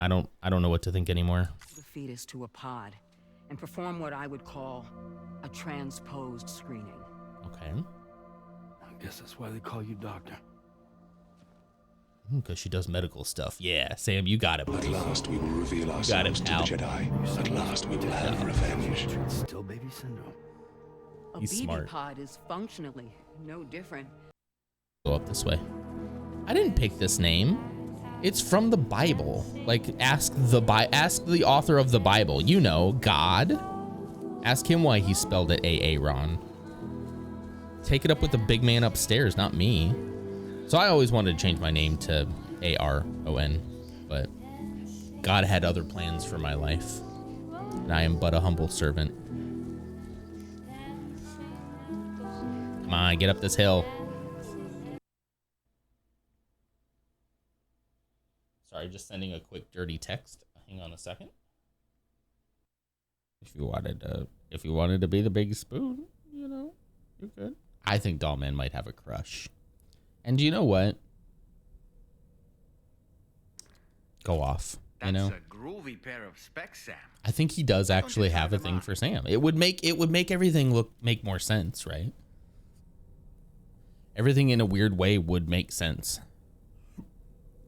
I don't know what to think anymore. The fetus to a pod and perform what I would call a transposed screening. Okay. I guess that's why they call you doctor. Because she does medical stuff. Yeah, Sam, you got it. At last we will reveal Got ourselves it, to Al. the Jedi. At last we will have revenge. It's still baby syndrome. A He's BB smart. pod is functionally no different. Go up this way. I didn't pick this name. It's from the Bible. Like, ask the author of the Bible. You know, God. Ask him why he spelled it Aaron. Take it up with the big man upstairs, not me. So I always wanted to change my name to Aron, but God had other plans for my life, and I am but a humble servant. Come on, get up this hill. Sorry, just sending a quick dirty text. Hang on a second. If you wanted to be the big spoon, you know, you could. I think Dollman might have a crush. And do you know what? Go off. You know? That's a groovy pair of specs, Sam. I think he does actually have a thing for Sam. It would make everything make more sense, right? Everything in a weird way would make sense.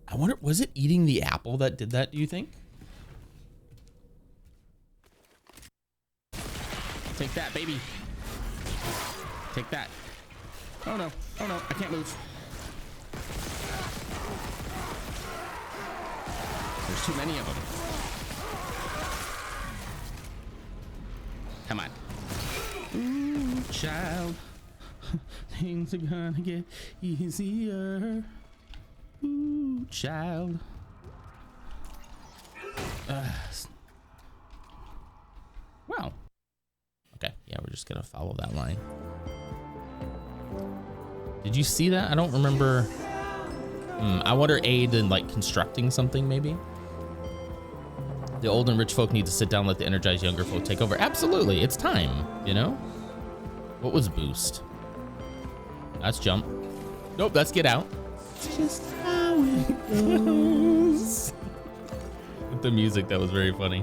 I wonder, was it eating the apple that did that, do you think? Take that, baby. Take that. Oh no, I can't move. There's too many of them. Come on. Ooh, child. Things are gonna get easier. Ooh, child. Well. Okay, yeah, we're just gonna follow that line. Did you see that? I don't remember. I wonder aid in like constructing something maybe? The old and rich folk need to sit down, let the energized younger folk take over. Absolutely, it's time, you know? What was boost? That's jump. Nope, that's get out. It's just how it goes. With the music, that was very funny.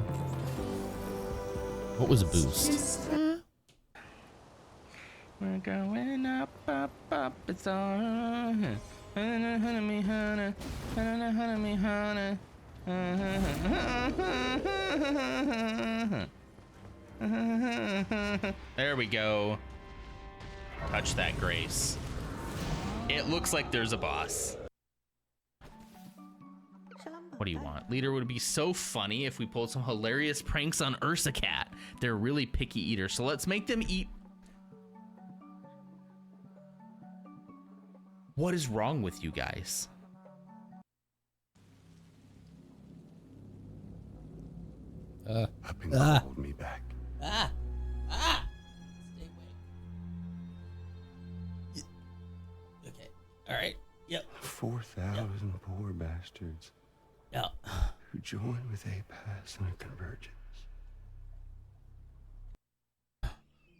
What was boost? We're going up, up, up, it's on. There we go. Touch that, Grace. It looks like there's a boss. What do you want? Leader, would be so funny if we pulled some hilarious pranks on Ursa Cat. They're really picky eaters, so let's make them eat. What is wrong with you guys? I've been called me back. Stay away. Okay. All right. Yep. 4,000 poor bastards Yeah. who join with APAS in a convergence.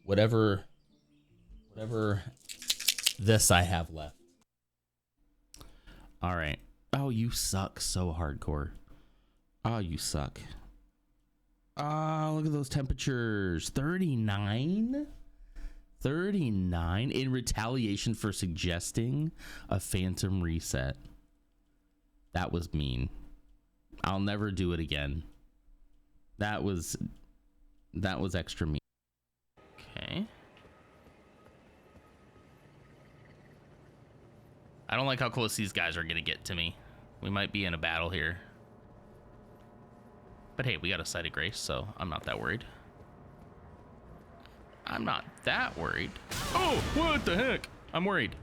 Whatever this I have left. All right. Oh, you suck so hardcore. Oh, you suck. Oh, look at those temperatures. 39? 39 in retaliation for suggesting a phantom reset. That was mean. I'll never do it again. That was extra mean. Okay. I don't like how close these guys are gonna get to me. We might be in a battle here. But hey, we got a sight of grace, so I'm not that worried. I'm not that worried. Oh, what the heck? I'm worried.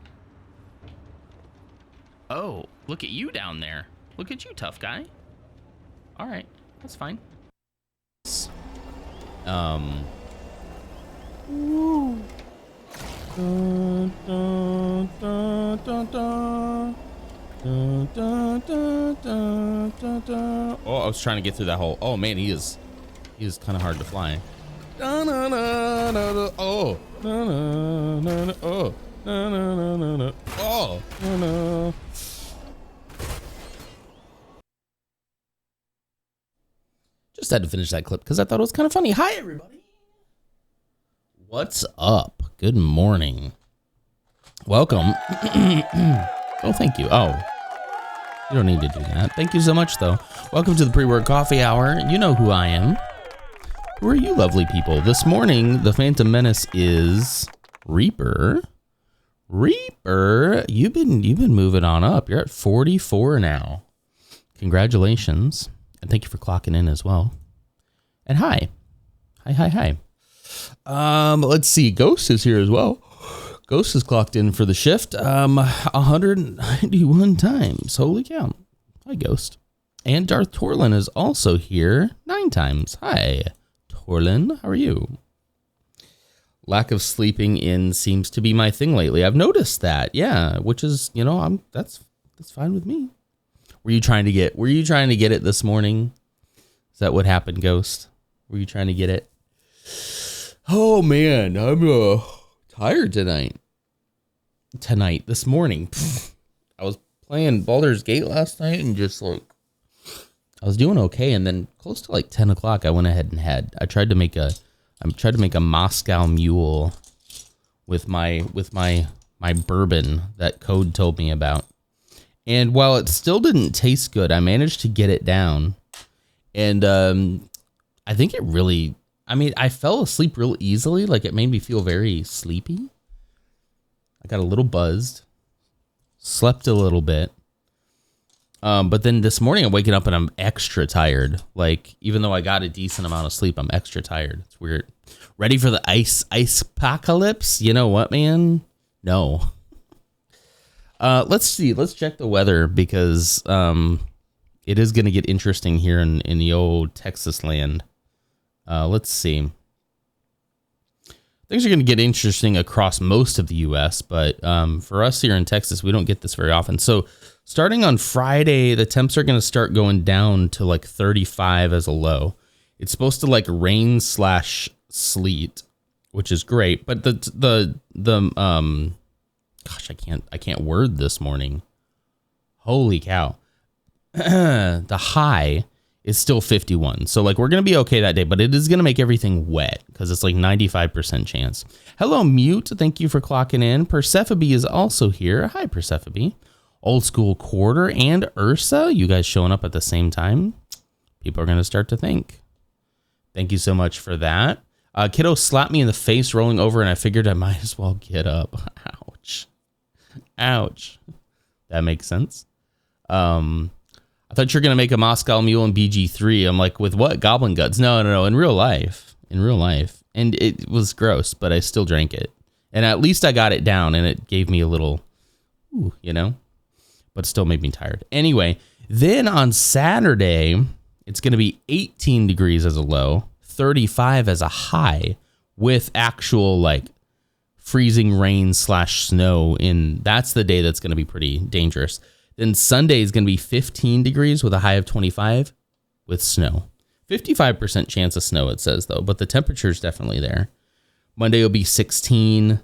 Oh, look at you down there. Look at you, tough guy. All right, that's fine. Ooh. Dun, dun, dun, dun, dun. Dun, dun, dun, dun, dun, dun. Oh, I was trying to get through that hole. Oh man, he is kind of hard to fly. Dun, dun, dun, dun, dun. Oh, dun, dun, dun, dun. Oh, dun, dun, dun, dun, dun. Oh, dun, dun. Just had to finish that clip because I thought it was kind of funny. Hi, everybody. What's up? Good morning. Welcome. Oh, thank you. Oh, you don't need to do that. Thank you so much, though. Welcome to the pre-work coffee hour. You know who I am. Who are you lovely people? This morning, the Phantom Menace is Reaper. Reaper, you've been moving on up. You're at 44 now. Congratulations. And thank you for clocking in as well. And hi. Hi. Let's see. Ghost is here as well. Ghost is clocked in for the shift 191 times. Holy cow. Hi, Ghost. And Darth Torlin is also here 9 times. Hi, Torlin. How are you? Lack of sleeping in seems to be my thing lately. I've noticed that. Yeah, which is, that's fine with me. Were you trying to get it this morning? Is that what happened, Ghost? Were you trying to get it? Oh man, I'm tired this morning. I was playing Baldur's Gate last night and just I was doing okay, and then close to 10 o'clock I went ahead and I tried to make a Moscow Mule with my bourbon that Code told me about. And while it still didn't taste good, I managed to get it down. And I think it really, I fell asleep real easily. It made me feel very sleepy. I got a little buzzed, slept a little bit. But then this morning I'm waking up and I'm extra tired. Even though I got a decent amount of sleep, I'm extra tired. It's weird. Ready for the ice apocalypse? You know what, man? No. Let's see. Let's check the weather because it is going to get interesting here in the old Texas land. Let's see. Things are going to get interesting across most of the U.S., but for us here in Texas, we don't get this very often. So starting on Friday, the temps are going to start going down to 35 as a low. It's supposed to rain/sleet, which is great. But gosh, I can't word this morning. Holy cow. The high is still 51. So we're going to be okay that day, but it is going to make everything wet because it's 95% chance. Hello, Mute. Thank you for clocking in. Persephone is also here. Hi, Persephone. Old School Quarter and Ursa. You guys showing up at the same time. People are going to start to think. Thank you so much for that. Kiddo slapped me in the face rolling over, and I figured I might as well get up. Ouch. That makes sense. I thought you were going to make a Moscow Mule in BG3. I'm with what? Goblin guts? No. In real life. And it was gross, but I still drank it. And at least I got it down, and it gave me a little, but still made me tired. Anyway, then on Saturday, it's going to be 18 degrees as a low, 35 as a high, with actual freezing rain/snow that's the day that's going to be pretty dangerous. Then Sunday is going to be 15 degrees with a high of 25 with snow. 55% chance of snow, it says, though, but the temperature is definitely there. Monday will be 16.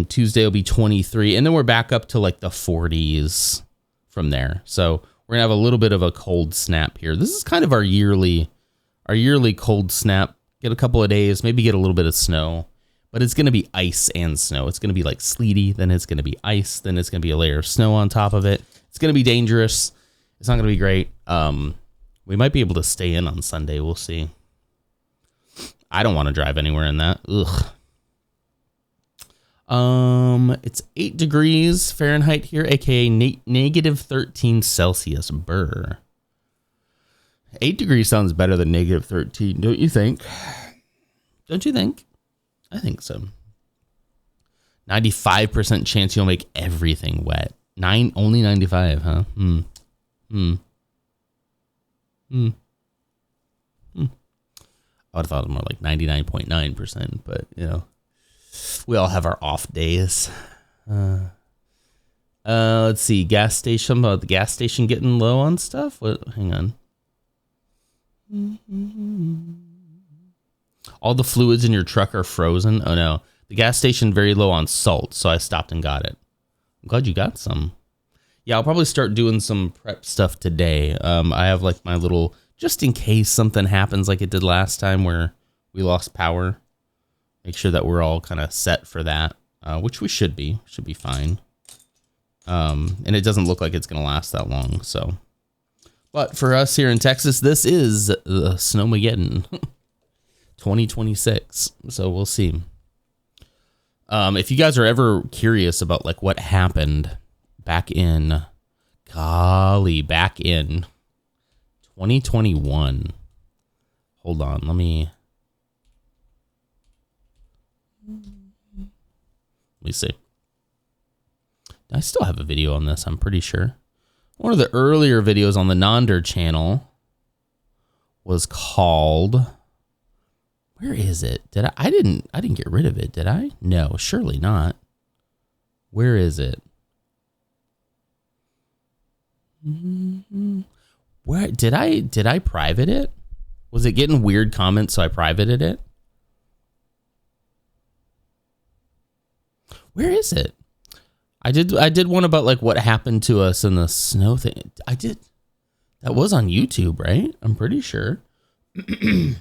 Tuesday will be 23. And then we're back up to the 40s from there. So we're going to have a little bit of a cold snap here. This is kind of our yearly cold snap. Get a couple of days, maybe get a little bit of snow. But it's going to be ice and snow. It's going to be sleety, then it's going to be ice, then it's going to be a layer of snow on top of it. It's going to be dangerous. It's not going to be great. We might be able to stay in on Sunday. We'll see. I don't want to drive anywhere in that. Ugh. It's 8 degrees Fahrenheit here, aka negative 13 Celsius. Brr. 8 degrees sounds better than negative 13, don't you think? Don't you think? I think so. 95% chance you'll make everything wet. Only 95, huh? I would have thought more 99.9%, but we all have our off days. Let's see, gas station. About the gas station getting low on stuff. Hang on. All the fluids in your truck are frozen. Oh no, the gas station very low on salt, so I stopped and got it. I'm glad you got some. Yeah, I'll probably start doing some prep stuff today. I have my little just in case something happens like it did last time where we lost power. Make sure that we're all kind of set for that, which we should be fine. And it doesn't look like it's going to last that long. So, but for us here in Texas, this is the Snowmageddon 2026. So we'll see. If you guys are ever curious about like what happened back in 2021. Hold on, let me see. I still have a video on this, I'm pretty sure. One of the earlier videos on the Nonder channel was called, where is it? I didn't get rid of it, did I? No, surely not. Where is it? Where did I private it? Was it getting weird comments so I privated it? Where is it? I did one about like what happened to us in the snow thing. I did. That was on YouTube, right? I'm pretty sure. I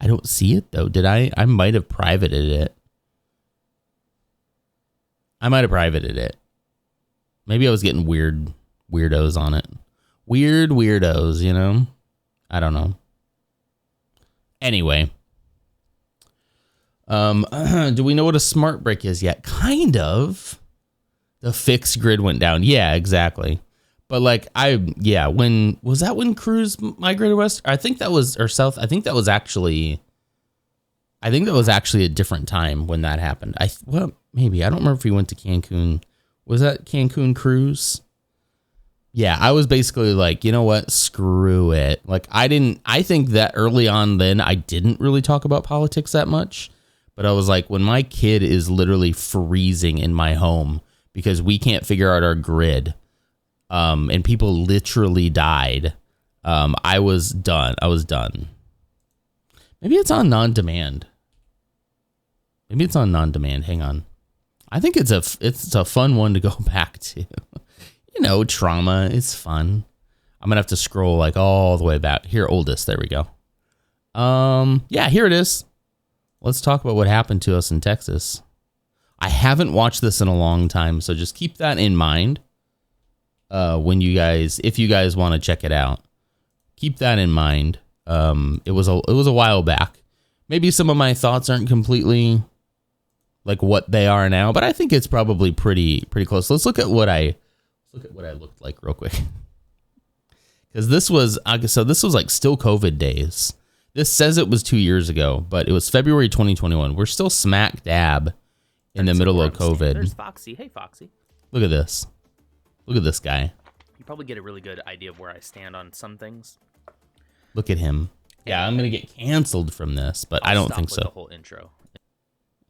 don't see it though. Did I? I might have privated it. Maybe I was getting weirdos on it. Weird weirdos, you know? I don't know. Anyway. Do we know what a smart brick is yet? Kind of. The fixed grid went down. Yeah, exactly. But like when was that when Cruz migrated west? I think that was or south. I think that was actually a different time when that happened. Well, maybe. I don't remember if he went to Cancun. Was that Cancun Cruise? Yeah, I was basically like, you know what? Screw it. Like I think that early on then I didn't really talk about politics that much. But I was like, when my kid is literally freezing in my home because we can't figure out our grid, and people literally died, I was done. Maybe it's on non-demand. Hang on. I think it's a fun one to go back to. You know, trauma is fun. I'm gonna have to scroll like all the way back. Here, oldest. There we go. Yeah, here it is. Let's talk about what happened to us in Texas. I haven't watched this in a long time, so just keep that in mind. If you guys want to check it out, keep that in mind. It was a while back. Maybe some of my thoughts aren't completely like what they are now, but I think it's probably pretty close. Let's look at what I looked like real quick. Because this was like still COVID days. This says it was 2 years ago, but it was February 2021. We're still smack dab in the middle of COVID. There's Foxy. Hey, Foxy. Look at this. Look at this guy. You probably get a really good idea of where I stand on some things. Look at him. Yeah, I'm going to get canceled from this, but I don't think so. The whole intro.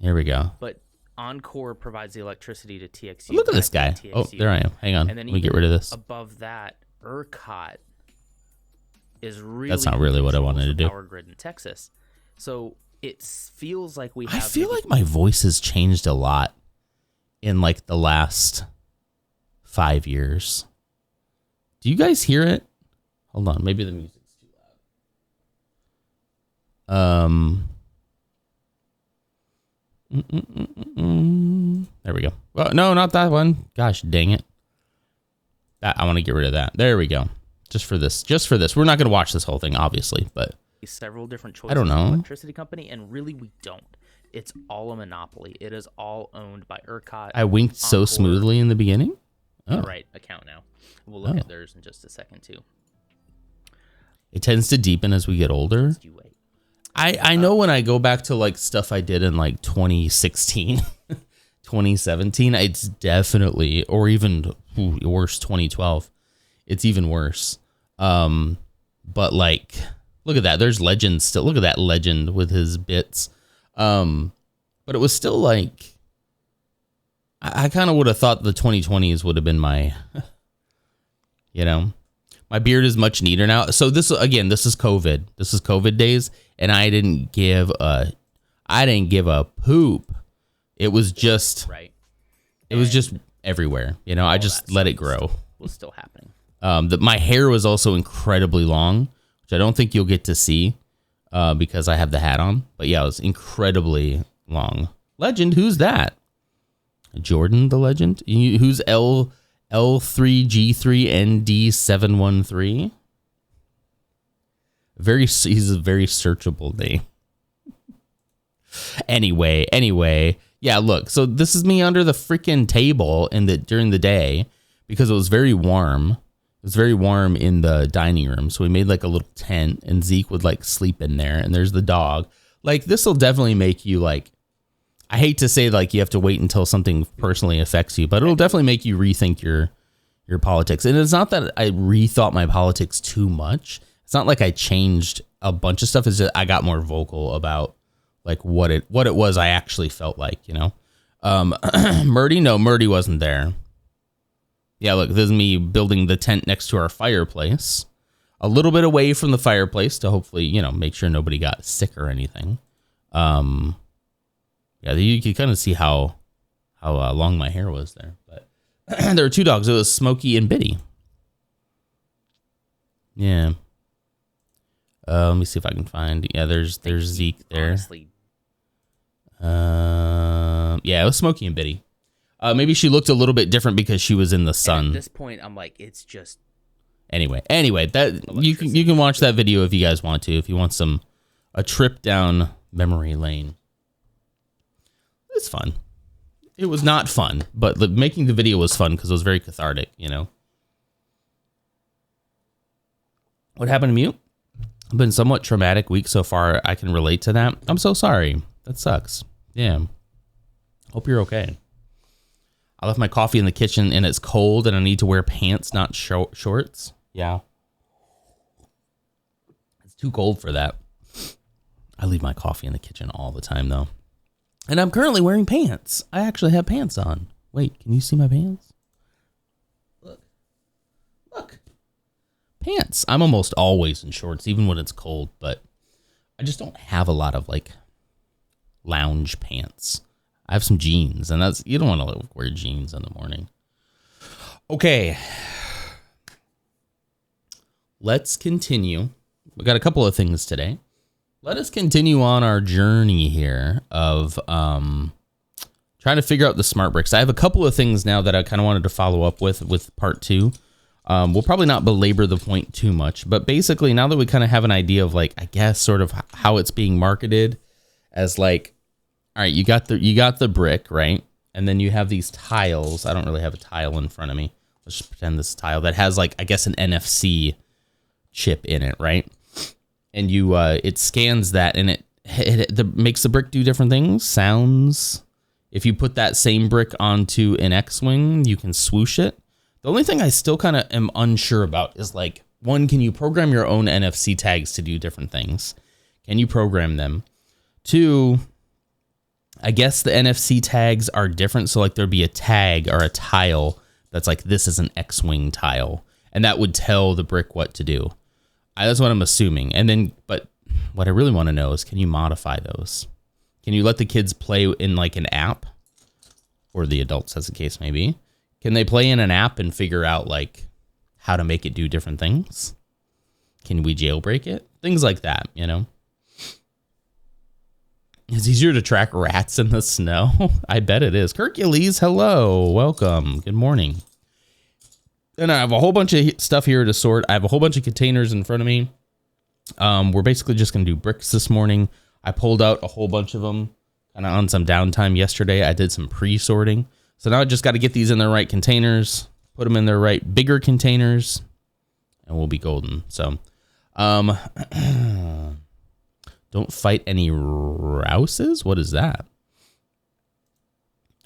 Here we go. But Encore provides the electricity to TXU. Look at this guy. Oh, there I am. Hang on. And then let me get rid of this. Above that, ERCOT is really That's not really what I wanted to do. Power grid in Texas. So it feels like we have. I feel like my voice has changed a lot in like the last 5 years. Do you guys hear it? Hold on, maybe the music's too loud. There we go. Well, no, not that one. Gosh, dang it. I want to get rid of that. There we go. Just for this. We're not going to watch this whole thing, obviously, but several different choices. I don't know. Electricity company, and really we don't. It's all a monopoly. It is all owned by ERCOT. I winked so smoothly in the beginning. Oh. Right account now. We'll look at theirs in just a second too. It tends to deepen as we get older. I know when I go back to like stuff I did in like 2016, 2017, it's definitely, or even worse, 2012. It's even worse. But like, look at that. There's Legend still. Look at that Legend with his bits. But it was still like, I kind of would have thought the 2020s would have been my, you know, my beard is much neater now. So this is COVID. This is COVID days. And I didn't give a poop. It was just, right. It was just everywhere. You know, I just let it grow. was still happening. My hair was also incredibly long, which I don't think you'll get to see because I have the hat on. But yeah, it was incredibly long. Legend, who's that? Jordan the Legend? Who's L3G3ND713? He's a very searchable name. Anyway, yeah, look, so this is me under the freaking table during the day because it was very warm. It was very warm in the dining room, so we made like a little tent, and Zeke would like sleep in there, and there's the dog. Like, this will definitely make you like, I hate to say like you have to wait until something personally affects you, but it'll definitely make you rethink your politics. And it's not that I rethought my politics too much. It's not like I changed a bunch of stuff. It's just I got more vocal about like what it was I actually felt like, you know. Murdy wasn't there. Yeah, look, this is me building the tent next to our fireplace, a little bit away from the fireplace to hopefully, you know, make sure nobody got sick or anything. Yeah, you can kind of see how long my hair was there. But there were two dogs. It was Smokey and Biddy. Yeah. Let me see if I can find. Yeah, there's Zeke there. Honestly. Yeah, it was Smokey and Biddy. Maybe she looked a little bit different because she was in the sun. At this point, I'm like, it's just. Anyway, that you can watch that video if you guys want to. If you want a trip down memory lane. It's fun. It was not fun, but making the video was fun because it was very cathartic, you know. What happened to Mute? It's been somewhat traumatic week so far. I can relate to that. I'm so sorry. That sucks. Yeah. Hope you're okay. I left my coffee in the kitchen and it's cold and I need to wear pants, not shorts. Yeah. It's too cold for that. I leave my coffee in the kitchen all the time though. And I'm currently wearing pants. I actually have pants on. Wait, can you see my pants? Look. Pants. I'm almost always in shorts, even when it's cold, but I just don't have a lot of like lounge pants. I have some jeans, and you don't want to wear jeans in the morning. Okay. Let's continue. We got a couple of things today. Let us continue on our journey here of trying to figure out the smart bricks. I have a couple of things now that I kind of wanted to follow up with part 2. We'll probably not belabor the point too much, but basically now that we kind of have an idea of like, I guess sort of how it's being marketed as like, all right, you got the brick, right? And then you have these tiles. I don't really have a tile in front of me. Let's just pretend this tile that has like, I guess an NFC chip in it, right? And you, it scans that and it makes the brick do different things, sounds. If you put that same brick onto an X-Wing, you can swoosh it. The only thing I still kind of am unsure about is like, one, can you program your own NFC tags to do different things? Can you program them? 2, I guess the NFC tags are different. So like there'd be a tag or a tile that's like, this is an X-Wing tile. And that would tell the brick what to do. That's what I'm assuming. And then, but what I really want to know is, can you modify those? Can you let the kids play in like an app, or the adults as the case may be? Can they play in an app and figure out like how to make it do different things? Can we jailbreak it? Things like that, you know? It's easier to track rats in the snow. I bet it is. Hercules, hello. Welcome. Good morning. And I have a whole bunch of stuff here to sort. I have a whole bunch of containers in front of me. We're basically just going to do bricks this morning. I pulled out a whole bunch of them kind of on some downtime yesterday. I did some pre-sorting. So now I just got to get these in their right containers, put them in their right bigger containers, and we'll be golden. So, don't fight any rouses? What is that?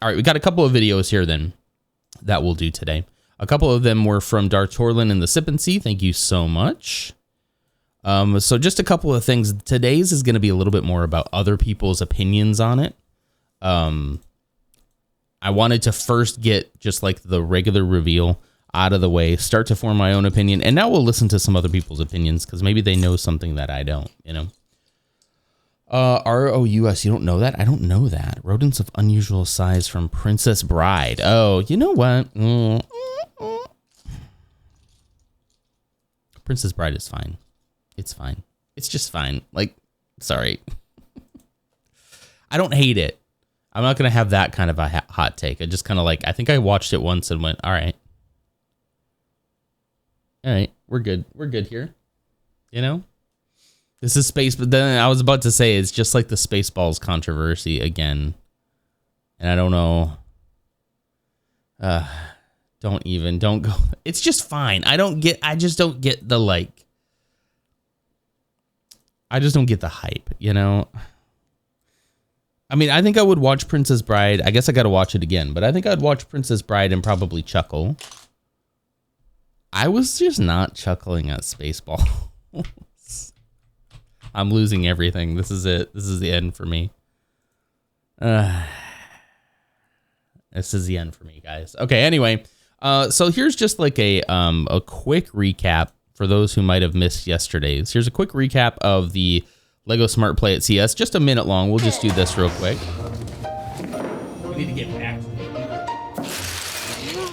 All right, we got a couple of videos here then that we'll do today. A couple of them were from Dartorlin and the Sip and See. Thank you so much. So just a couple of things. Today's is going to be a little bit more about other people's opinions on it. I wanted to first get just like the regular reveal out of the way, start to form my own opinion, and now we'll listen to some other people's opinions because maybe they know something that I don't, you know. ROUS, you don't know that? I don't know that. Rodents of unusual size from Princess Bride. Oh, you know what? Princess Bride is fine. It's fine. It's just fine. Like, sorry. I don't hate it. I'm not going to have that kind of a hot take. I just kind of like, I think I watched it once and went, all right. All right, we're good. We're good here. You know? This is space, but then I was about to say it's just like the Spaceballs controversy again. And I don't know. Don't go. It's just fine. I just don't get the like. I just don't get the hype, you know? I mean, I think I would watch Princess Bride. I guess I got to watch it again, but I think I'd watch Princess Bride and probably chuckle. I was just not chuckling at Spaceballs. I'm losing everything. This is it. This is the end for me. This is the end for me, guys. Okay, anyway. So here's just like a quick recap for those who might have missed yesterday's. Here's a quick recap of the Lego Smart Play at CES. Just a minute long. We'll just do this real quick. We need to get back to it.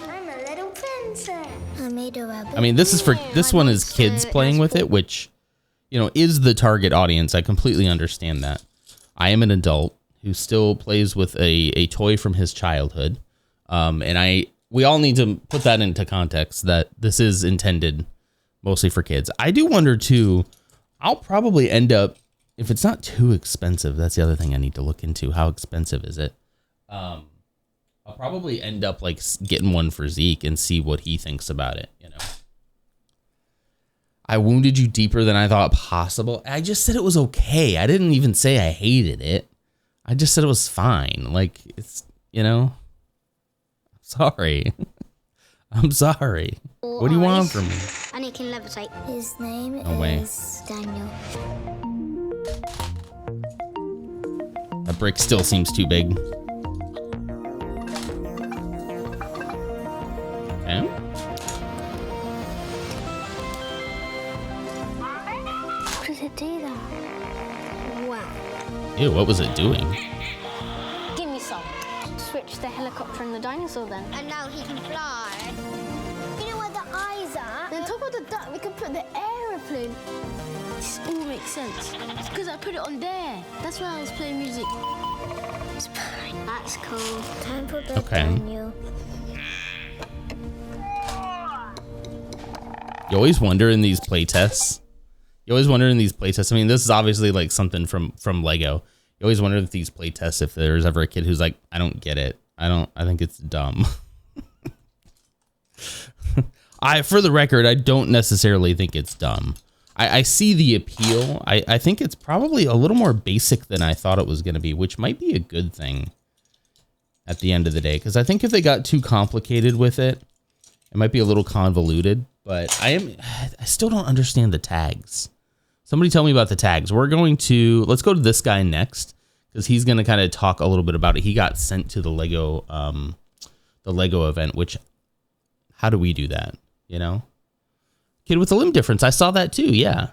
I'm a little princess. I made a rabbit. I mean, this one is kids playing with it, which, you know, is the target audience. I completely understand that. I am an adult who still plays with a toy from his childhood. And we all need to put that into context that this is intended mostly for kids. I do wonder too, I'll probably end up, if it's not too expensive, that's the other thing I need to look into. How expensive is it? I'll probably end up like getting one for Zeke and see what he thinks about it, you know. I wounded you deeper than I thought possible. I just said it was okay. I didn't even say I hated it. I just said it was fine. Like, it's, you know, sorry. I'm sorry. What do you want from me? And he can levitate. His name is Daniel. That brick still seems too big. Okay. How does it do that? Wow. Ew, what was it doing? Give me some. Switch the helicopter and the dinosaur then. And now he can fly. You know where the eyes are? Then top of the duck, we can put the aeroplane. This all makes sense. It's because I put it on there. That's why I was playing music. That's cool. Time for bed, Daniel. You always wonder in these playtests. I mean, this is obviously like something from Lego. You always wonder if these playtests, if there's ever a kid who's like, I don't get it. I think it's dumb. For the record, I don't necessarily think it's dumb. I see the appeal. I think it's probably a little more basic than I thought it was going to be, which might be a good thing at the end of the day. Because I think if they got too complicated with it, it might be a little convoluted. But I still don't understand the tags. Somebody tell me about the tags. Let's go to this guy next, because he's going to kind of talk a little bit about it. He got sent to the Lego event, which, how do we do that? You know? Kid with a limb difference. I saw that too. Yeah.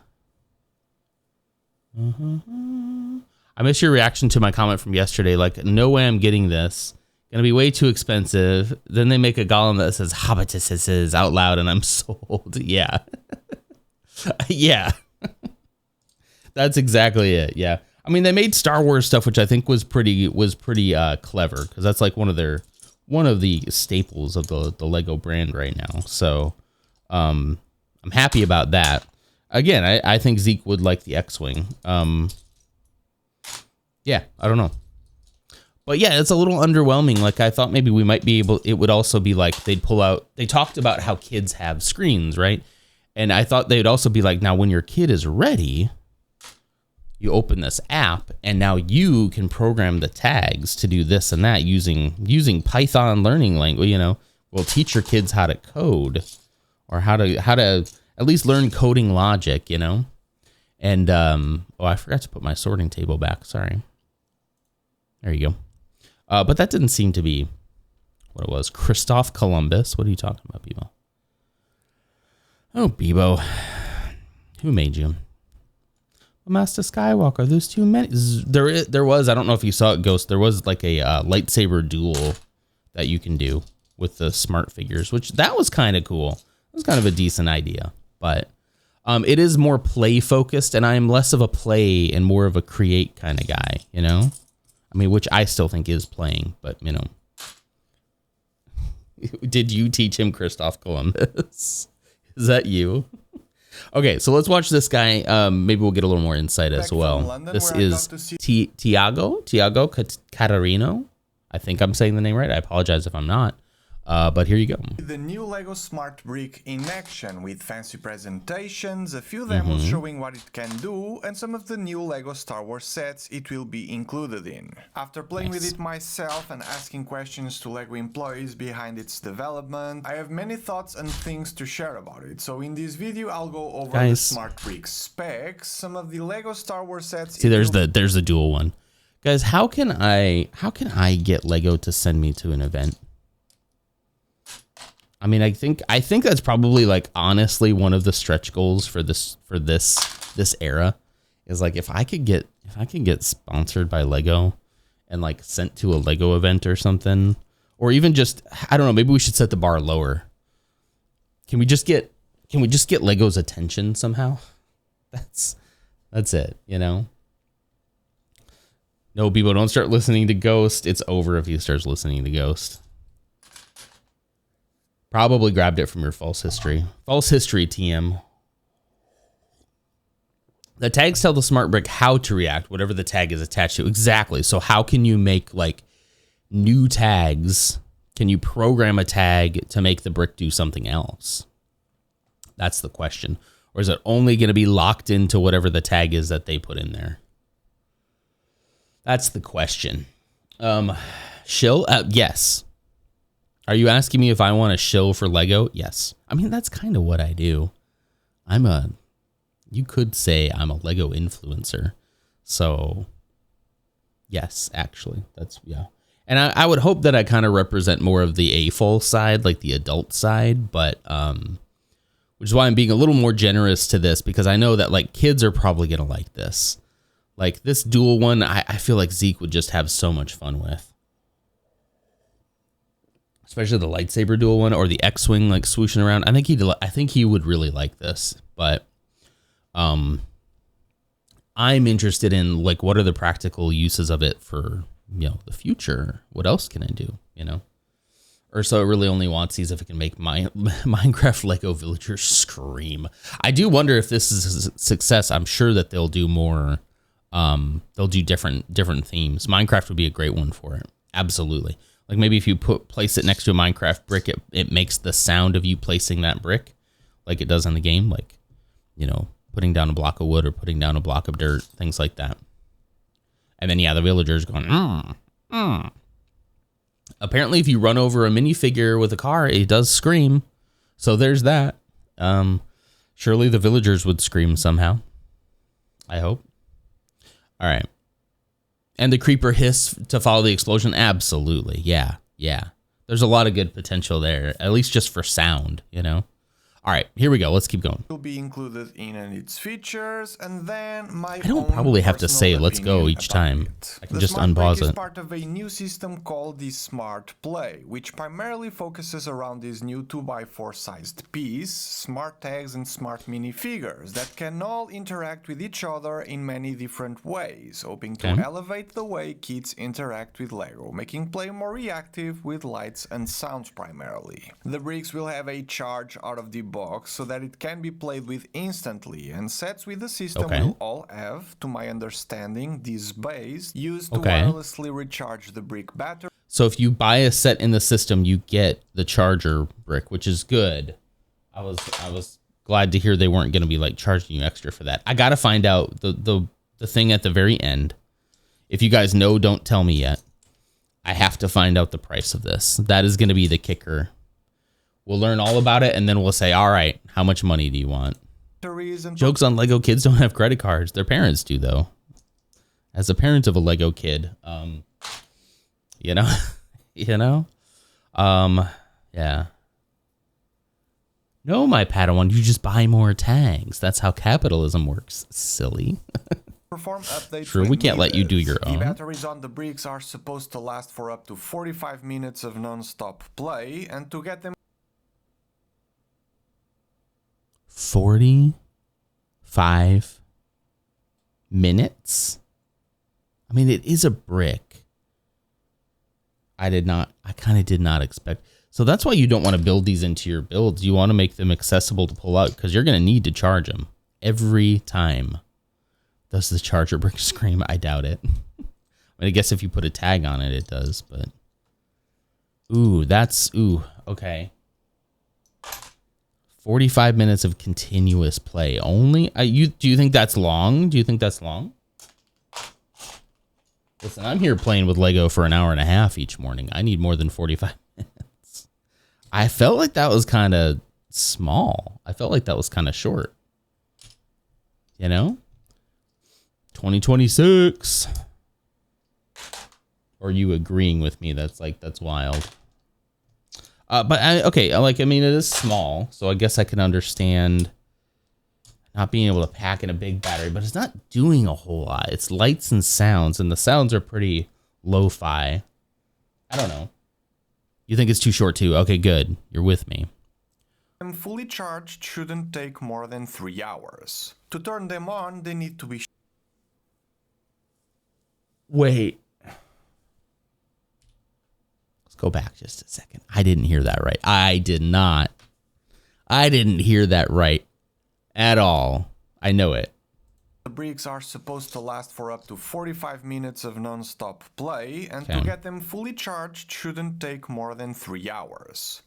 I missed your reaction to my comment from yesterday. Like, no way I'm getting this. Gonna be way too expensive. Then they make a golem that says "Hobbitesses" out loud, and I'm sold. Yeah. Yeah. That's exactly it. Yeah. I mean, they made Star Wars stuff, which I think was pretty clever, because that's like one of the staples of the Lego brand right now. So, I'm happy about that. Again, I think Zeke would like the X-Wing. Yeah, I don't know. But yeah, it's a little underwhelming. Like, I thought maybe we might be able, it would also be like, they talked about how kids have screens, right? And I thought they'd also be like, now when your kid is ready, you open this app and now you can program the tags to do this and that using Python learning language, you know, will teach your kids how to code, or how to at least learn coding logic, you know? And, I forgot to put my sorting table back. Sorry. There you go. But that didn't seem to be what it was. Christoph Columbus. What are you talking about, Bebo? Oh, Bebo. Who made you? Master Skywalker. There's too many. There was, I don't know if you saw it, Ghost. There was like a lightsaber duel that you can do with the smart figures, which that was kind of cool. It was kind of a decent idea. But It is more play focused, and I am less of a play and more of a create kind of guy, you know? I mean, which I still think is playing, but, you know. Did you teach him Christoph Columbus? Is that you? Okay, so let's watch this guy. Maybe we'll get a little more insight as well. London, this is Tiago Catarino. I think I'm saying the name right. I apologize if I'm not. But here you go. The new LEGO Smart Brick in action with fancy presentations, a few demos showing what it can do, and some of the new LEGO Star Wars sets it will be included in. After playing with it myself and asking questions to LEGO employees behind its development, I have many thoughts and things to share about it. So in this video I'll go over the Smart Brick specs, some of the LEGO Star Wars sets. See, there's the dual one. Guys, how can I get LEGO to send me to an event? I mean, I think that's probably like honestly one of the stretch goals for this era is like if I could get sponsored by LEGO and like sent to a LEGO event or something, or even just, I don't know, maybe we should set the bar lower. Can we just get LEGO's attention somehow? That's it, you know? No, people, don't start listening to Ghost. It's over if he starts listening to Ghost. Probably grabbed it from your false history. False history, TM. The tags tell the smart brick how to react, whatever the tag is attached to. Exactly. So how can you make like new tags? Can you program a tag to make the brick do something else? That's the question. Or is it only going to be locked into whatever the tag is that they put in there? That's the question. Shill? Yes. Are you asking me if I want to shill for LEGO? Yes. I mean, that's kind of what I do. You could say I'm a LEGO influencer. So, yes, actually. Yeah. And I would hope that I kind of represent more of the AFOL side, like the adult side, but, which is why I'm being a little more generous to this, because I know that, like, kids are probably going to like this. Like, this dual one, I feel like Zeke would just have so much fun with. Especially the lightsaber dual one or the X-wing like swooshing around. I think he would really like this, but I'm interested in like what are the practical uses of it for, you know, the future. What else can I do, you know? Or so it really only wants these if it can make my Minecraft Lego villagers scream. I do wonder if this is a success. I'm sure that they'll do more. They'll do different themes. Minecraft would be a great one for it. Absolutely. Like maybe if you place it next to a Minecraft brick, it makes the sound of you placing that brick like it does in the game. Like, you know, putting down a block of wood or putting down a block of dirt, things like that. And then, yeah, the villagers going, Apparently, if you run over a minifigure with a car, it does scream. So there's that. Surely the villagers would scream somehow. I hope. All right. And the creeper hiss to follow the explosion? Absolutely. Yeah. There's a lot of good potential there, at least just for sound, you know? All right, here we go. Let's keep going. Will be included in its features, and then my I don't probably have to say let's go each time. I can just unpause it. It's part of a new system called the Smart Play, which primarily focuses around this new 2x4 sized piece, smart tags and smart minifigures that can all interact with each other in many different ways, hoping to elevate the way kids interact with LEGO, making play more reactive with lights and sounds primarily. The bricks will have a charge out of the box so that it can be played with instantly, and sets with the system will all have, to my understanding, this base used to wirelessly recharge the brick battery. So if you buy a set in the system, you get the charger brick, which is good. I was glad to hear they weren't going to be like charging you extra for that. I got to find out the thing at the very end. If you guys know, don't tell me yet. I have to find out the price of this. That is going to be the kicker. We'll learn all about it, and then we'll say, all right, how much money do you want? Jokes on LEGO kids don't have credit cards. Their parents do, though. As a parent of a LEGO kid, you know, yeah. No, my Padawan, you just buy more tags. That's how capitalism works, silly. Perform updates. True, we can't let you do your own. The batteries on the bricks are supposed to last for up to 45 minutes of non-stop play, and to get them 40 5 minutes. I mean, it is a brick. I kind of did not expect. So that's why you don't want to build these into your builds. You want to make them accessible to pull out because you're going to need to charge them every time. Does the charger brick scream? I doubt it. I guess if you put a tag on it, it does, but. Ooh, okay. 45 minutes of continuous play only. Do you think that's long? Do you think that's long? Listen, I'm here playing with Lego for an hour and a half each morning. I need more than 45 minutes. I felt like that was kind of small. I felt like that was kind of short. You know? 2026. Or are you agreeing with me? That's wild. It is small, so I guess I can understand not being able to pack in a big battery, but it's not doing a whole lot. It's lights and sounds, and the sounds are pretty lo-fi. I don't know. You think it's too short too? Okay, good. You're with me. Them fully charged shouldn't take more than 3 hours. To turn them on, they need to be... Wait. Go back just a second. I didn't hear that right. I did not. I didn't hear that right at all. I know it. The bricks are supposed to last for up to 45 minutes of non-stop play, and to get them fully charged shouldn't take more than 3 hours.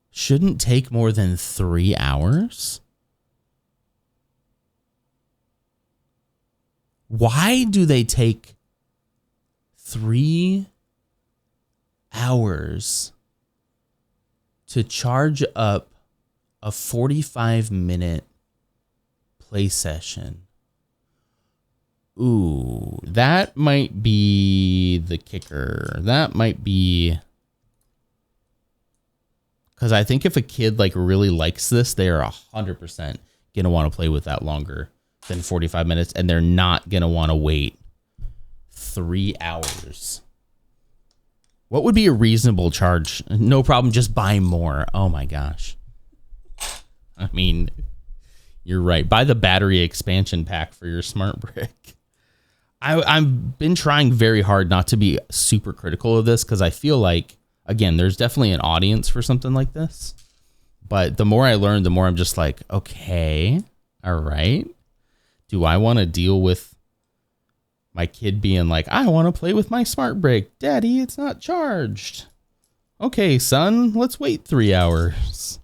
Shouldn't take more than 3 hours? Why do they take 3 hours to charge up a 45-minute play session? Ooh, that might be the kicker. That might be... Because I think if a kid really likes this, they are 100% going to want to play with that longer than 45 minutes, and they're not going to want to wait 3 hours. What would be a reasonable charge? No problem, just buy more. Oh my gosh. I mean, you're right. Buy the battery expansion pack for your smart brick. I've been trying very hard not to be super critical of this because I feel like, again, there's definitely an audience for something like this. But the more I learn, the more I'm just like, okay, all right. Do I want to deal with my kid being like, I want to play with my smart brick. Daddy, it's not charged. Okay, son, let's wait 3 hours.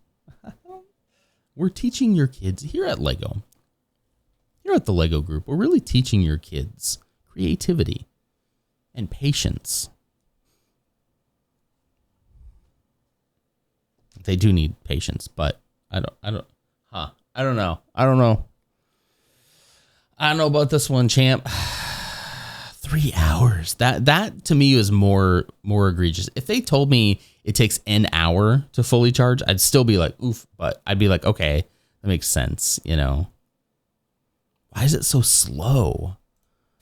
We're teaching your kids here at Lego. Here at the Lego group, we're really teaching your kids creativity and patience. They do need patience, but I don't know. I don't know about this one, champ. 3 hours. That to me is more egregious. If they told me it takes an hour to fully charge, I'd still be like, oof, but I'd be like, okay, that makes sense, you know. Why is it so slow?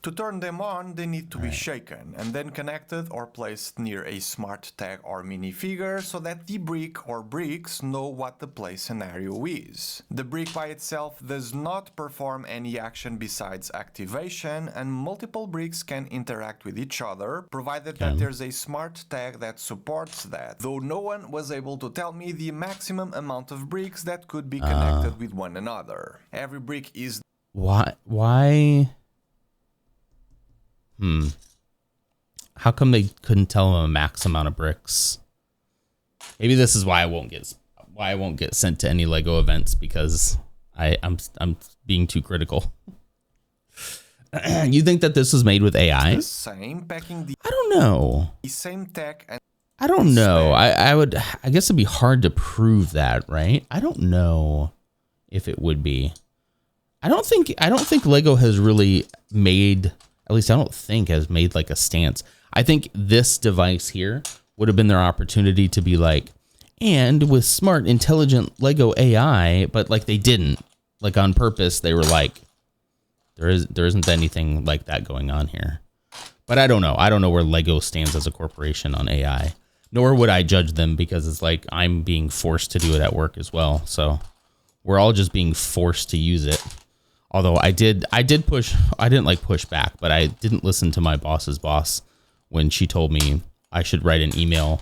To turn them on, they need to be shaken and then connected or placed near a smart tag or minifigure so that the brick or bricks know what the play scenario is. The brick by itself does not perform any action besides activation, and multiple bricks can interact with each other, provided that there's a smart tag that supports that, though no one was able to tell me the maximum amount of bricks that could be connected with one another. Every brick is... Why? How come they couldn't tell him a max amount of bricks? Maybe this is why I won't get sent to any Lego events, because I'm being too critical. You think that this was made with AI? The same, packing the... I don't know. The same tech and... I don't know. I guess it'd be hard to prove that, right? I don't know if it would be. I don't think Lego has really made... At least I don't think has made like a stance. I think this device here would have been their opportunity to be like, and with smart, intelligent Lego AI, but like they didn't. Like on purpose, they were like, there isn't anything like that going on here. But I don't know. I don't know where Lego stands as a corporation on AI. Nor would I judge them because it's like I'm being forced to do it at work as well. So we're all just being forced to use it. Although I didn't like push back, but I didn't listen to my boss's boss when she told me I should write an email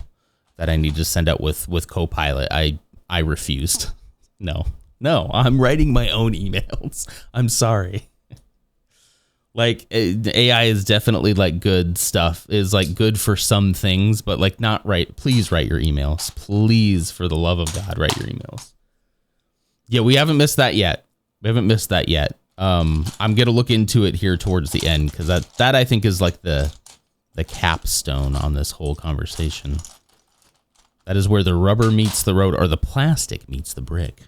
that I need to send out with Copilot. I refused. No, I'm writing my own emails. I'm sorry. Like AI is definitely like good stuff, is like good for some things, but like not right. Please write your emails. Please, for the love of God, write your emails. Yeah, we haven't missed that yet. I'm gonna look into it here towards the end because that I think is like the capstone on this whole conversation. That is where the rubber meets the road, or the plastic meets the brick.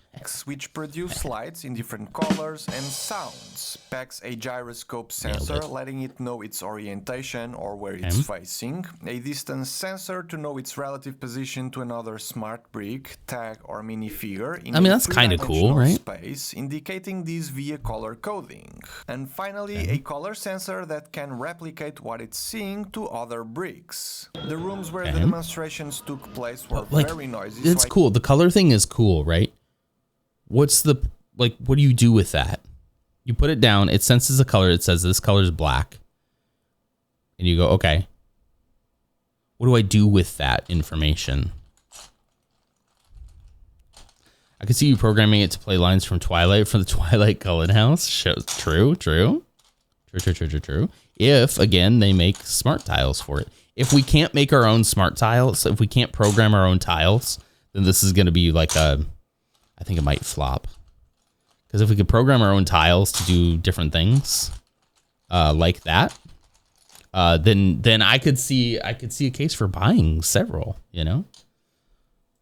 Which produce lights in different colors and sounds. Packs a gyroscope sensor, letting it know its orientation or where it's facing. A distance sensor to know its relative position to another smart brick, tag, or minifigure. I mean, that's kind of cool, right? Space, indicating these via color coding. And finally, a color sensor that can replicate what it's seeing to other bricks. The rooms where the demonstrations took place were very noisy. It's cool. The color thing is cool, right? What do you do with that? You put it down, it senses a color, it says this color is black. And you go, okay. What do I do with that information? I can see you programming it to play lines from Twilight for the Twilight Cullen House. True. If, again, they make smart tiles for it. If we can't make our own smart tiles, if we can't program our own tiles, then this is going to be like I think it might flop. Because if we could program our own tiles to do different things like that, then I could see a case for buying several, you know?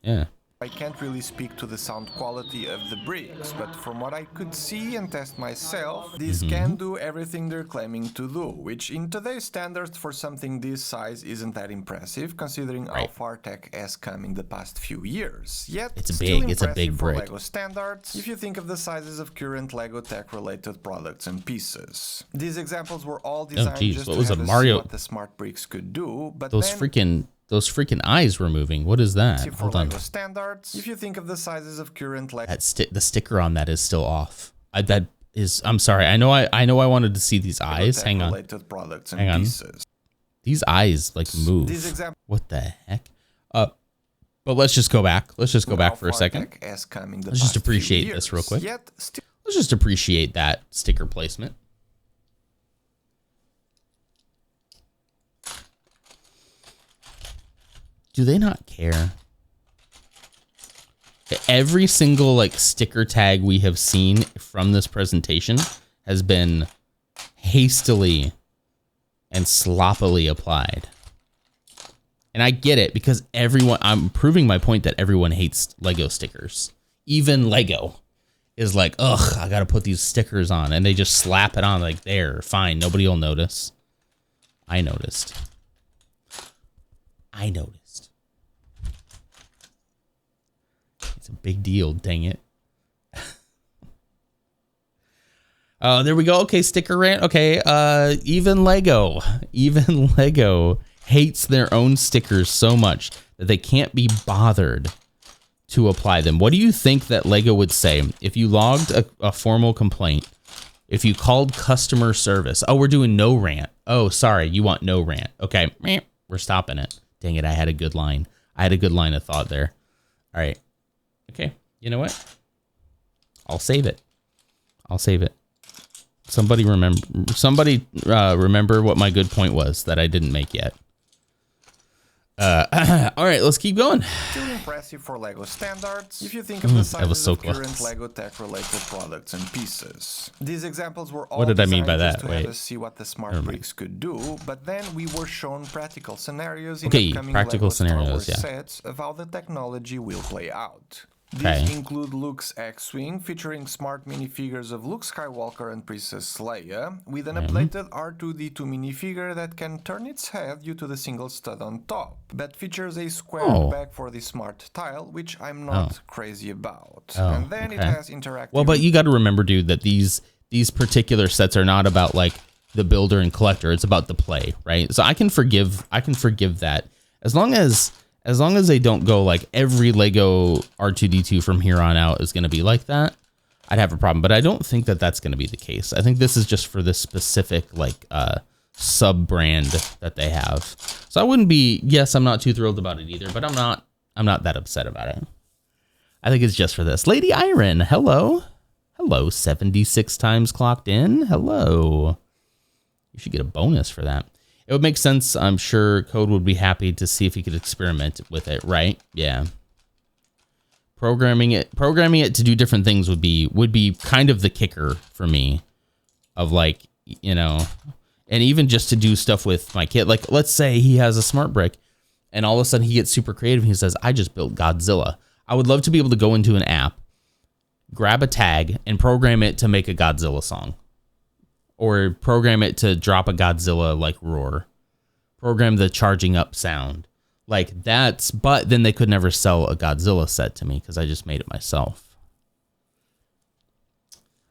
Yeah. I can't really speak to the sound quality of the bricks, but from what I could see and test myself, these can do everything they're claiming to do, which in today's standards for something this size isn't that impressive, considering how far tech has come in the past few years. Yet, it's a big brick. Lego standards, if you think of the sizes of current Lego tech-related products and pieces. These examples were all designed just to have us see what the smart bricks could do, but those freaking eyes were moving. What is that? Hold on. Standards, if you think of the sizes of current Lego, the sticker on that is still off. I'm sorry. I know I wanted to see these eyes. Hang on. Pieces. These eyes like move. What the heck? But let's just go back. Let's just go back for a second. Let's just appreciate this real quick. Let's just appreciate that sticker placement. Do they not care? Every single like sticker tag we have seen from this presentation has been hastily and sloppily applied. And I get it because I'm proving my point that everyone hates Lego stickers. Even Lego is like, ugh, I gotta put these stickers on, and they just slap it on like, there, fine, nobody will notice. I noticed. It's a big deal, dang it. Oh, there we go. Okay, sticker rant. Okay, even Lego hates their own stickers so much that they can't be bothered to apply them. What do you think that Lego would say if you logged a formal complaint? If you called customer service? Oh, we're doing no rant. Oh, sorry, you want no rant. Okay, we're stopping it. Dang it, I had a good line. I had a good line of thought there. All right. Okay, you know what? I'll save it. Somebody remember what my good point was that I didn't make yet. All right, let's keep going. Too impressive for Lego standards, if you think of the sizes of current Lego tech-related products and pieces. These examples were all designed just to have us see what the smart bricks could do, but then we were shown practical scenarios in upcoming Lego Star Wars sets of how the technology will play out. These include Luke's X-Wing, featuring smart minifigures of Luke Skywalker and Princess Leia, with an updated R2-D2 minifigure that can turn its head due to the single stud on top, but features a square back for the smart tile, which I'm not crazy about. And then it has interactive... Well, but you got to remember, dude, that these particular sets are not about, like, the builder and collector. It's about the play, right? So I can forgive that as long as they don't go like every Lego R2D2 from here on out is going to be like that. I'd have a problem, but I don't think that that's going to be the case. I think this is just for this specific like sub brand that they have. So I wouldn't be. Yes, I'm not too thrilled about it either, but I'm not that upset about it. I think it's just for this. Lady Iron, hello. Hello, 76 times clocked in. Hello. You should get a bonus for that. It would make sense. I'm sure Code would be happy to see if he could experiment with it, right? Yeah. Programming it to do different things would be kind of the kicker for me of like, you know, and even just to do stuff with my kid. Like, let's say he has a smart brick and all of a sudden he gets super creative and he says, I just built Godzilla. I would love to be able to go into an app, grab a tag and program it to make a Godzilla song, or program it to drop a Godzilla like roar, program the charging up sound like that's, but then they could never sell a Godzilla set to me because I just made it myself.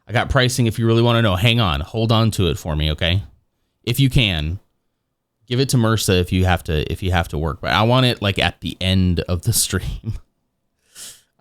I got pricing. If you really want to know, hang on, hold on to it for me. Okay. If you can give it to MRSA, if you have to work, but I want it like at the end of the stream.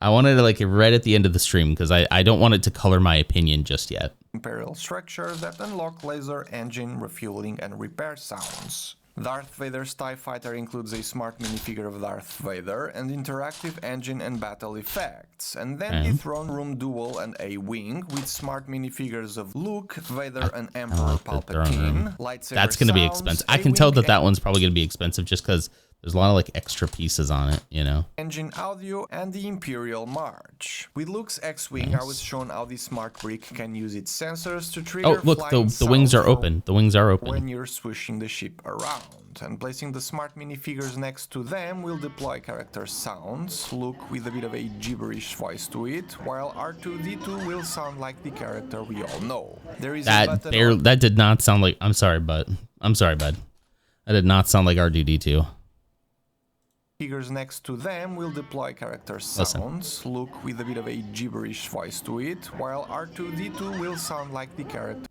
I wanted it like right at the end of the stream because I don't want it to color my opinion just yet. Imperial structures that unlock laser, engine, refueling, and repair sounds. Darth Vader's TIE Fighter includes a smart minifigure of Darth Vader and interactive engine and battle effects, and then the Throne Room Duel and a Wing with smart minifigures of Luke, Vader, and Emperor Palpatine. That's going to be expensive. I can tell that one's probably going to be expensive just because there's a lot of like extra pieces on it, you know. Engine audio and the Imperial March. With Luke's X-Wing, I was shown how the smart brick can use its sensors to trigger. Oh, look, the wings are open. The wings are open. When you're swishing the ship around. And placing the smart minifigures next to them will deploy character sounds. Luke with a bit of a gibberish voice to it, while R2D2 will sound like the character we all know. There is that did not sound like. I'm sorry, bud. That did not sound like R2D2. Figures next to them will deploy character sounds. Luke with a bit of a gibberish voice to it, while R2D2 will sound like the character.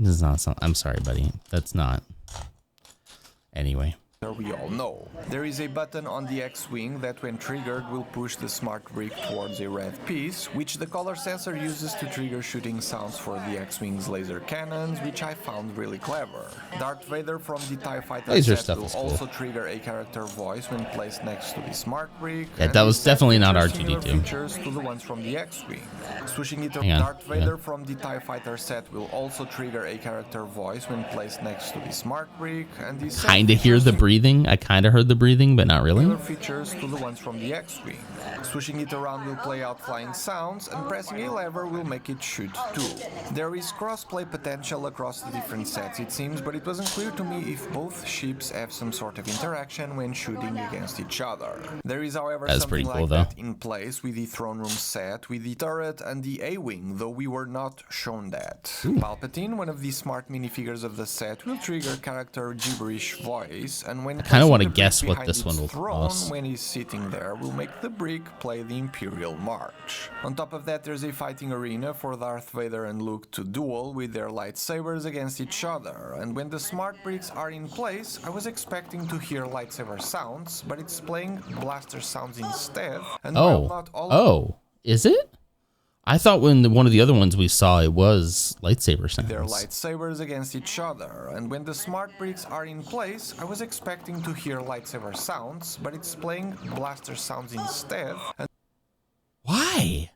Does not sound. I'm sorry, buddy. That's not. Anyway. We all know. There is a button on the X-Wing that when triggered will push the smart brick towards a red piece, which the color sensor uses to trigger shooting sounds for the X-Wing's laser cannons, which I found really clever. Darth Vader from the TIE Fighter laser set stuff will is cool. also trigger a character voice when placed next to the smart brick. Yeah, that was definitely not R2D2. Features to the ones from the X-Wing. Switching it around, Darth Vader from the TIE Fighter set will also trigger a character voice when placed next to the smart brick, and the kinda hear the breathing. I kind of heard the breathing, but not really. Features to the ones from the X-Wing. Swishing it around will play out flying sounds, and pressing a lever will make it shoot too. There is cross-play potential across the different sets, it seems, but it wasn't clear to me if both ships have some sort of interaction when shooting against each other. There is, however, something like that in place with the Throne Room set, with the turret and the A-Wing, though we were not shown that. Palpatine, one of the smart minifigures of the set, will trigger character gibberish voice, and when I kind of want to guess what this one will cost. When he's sitting there, will make the brick play the Imperial March. On top of that, there's a fighting arena for Darth Vader and Luke to duel with their lightsabers against each other, and when the smart bricks are in place, I was expecting to hear lightsaber sounds, but it's playing blaster sounds instead. And is it? I thought when one of the other ones we saw, it was lightsaber sounds. Their lightsabers against each other, and when the smart bricks are in place, I was expecting to hear lightsaber sounds, but it's playing blaster sounds instead. Why?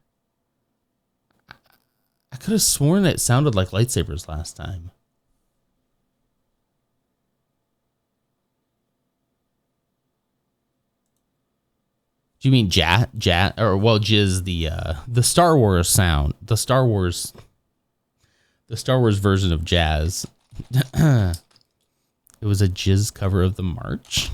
I could have sworn it sounded like lightsabers last time. Do you mean Jizz, the Star Wars sound, the Star Wars version of Jazz? It was a Jizz cover of the March.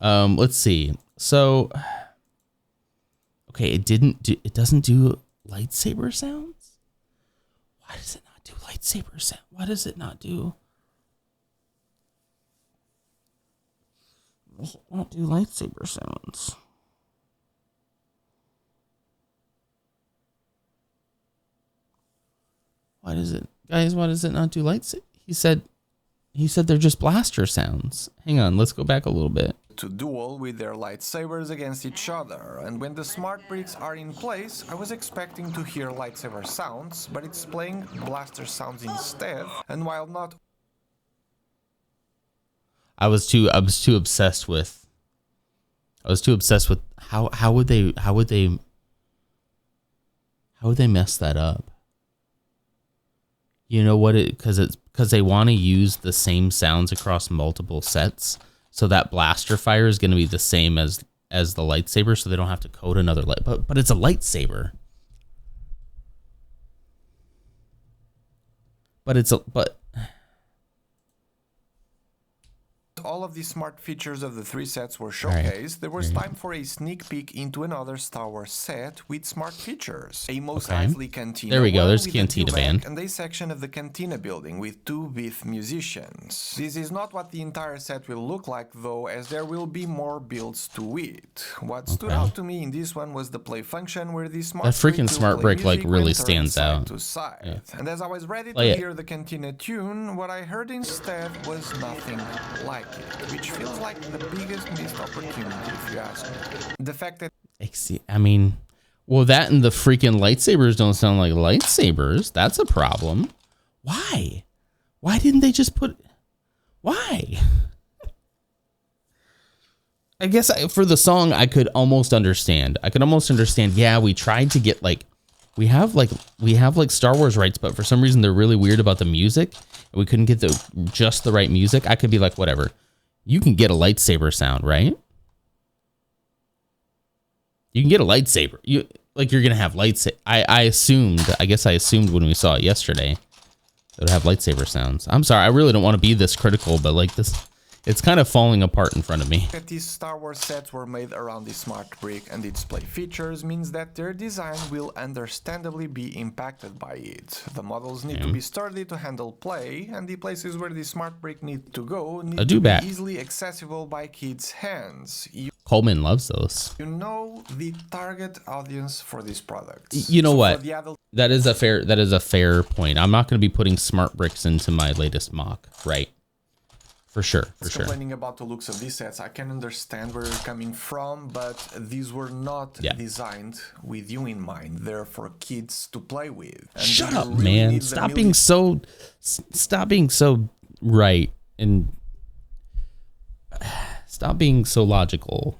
Let's see. So, okay, it doesn't do lightsaber sounds. Why does it not do lightsaber sound? Why does it not do? Does it not do lightsaber sounds? Why does it, guys? Why does it not do lights? He said they're just blaster sounds. Hang on, let's go back a little bit. To duel with their lightsabers against each other, and when the smart bricks are in place, I was expecting to hear lightsaber sounds, but it's playing blaster sounds instead. And while not, I was too obsessed with how would they mess that up? You know what? Because they want to use the same sounds across multiple sets. So that blaster fire is going to be the same as the lightsaber, so they don't have to code another light. But it's a lightsaber. But all of the smart features of the 3 sets were showcased, there was time for a sneak peek into another Star Wars set with smart features. A Mos Eisley Cantina. There we go. There's with Cantina a band. And a section of the Cantina building with 2 Beef musicians. This is not what the entire set will look like, though, as there will be more builds to it. What stood out to me in this one was the play function, where the smart that freaking brick will smart play brick like music really when turned stands side out. to side. Yeah. And as I was ready Play to it. hear the Cantina tune, what I heard instead was nothing like it, which feels like the biggest missed opportunity, if you ask me. The fact that I mean, well, that and the freaking lightsabers don't sound like lightsabers. That's a problem. Why? Why didn't they just put? Why? I guess for the song, I could almost understand. Yeah, we tried to get we have Star Wars rights, but for some reason they're really weird about the music. And we couldn't get just the right music. I could be like, whatever. You can get a lightsaber sound, right? You can get a lightsaber. You're gonna have lightsaber. I guess I assumed when we saw it yesterday that it would have lightsaber sounds. I'm sorry, I really don't want to be this critical, but it's kind of falling apart in front of me. that these Star Wars sets were made around the smart brick and its play features means that their design will understandably be impacted by it. The models need to be sturdy to handle play, and the places where the smart brick needs to go need to be easily accessible by kids' hands. Coleman loves those. You know the target audience for these products. You know So what? for the adult- That is a fair point. I'm not going to be putting smart bricks into my latest mock, right? For sure. Complaining about the looks of these sets, I can understand where you're coming from, but these were not designed with you in mind. They're for kids to play with. And Shut up, man! Stop being so right and stop being so logical.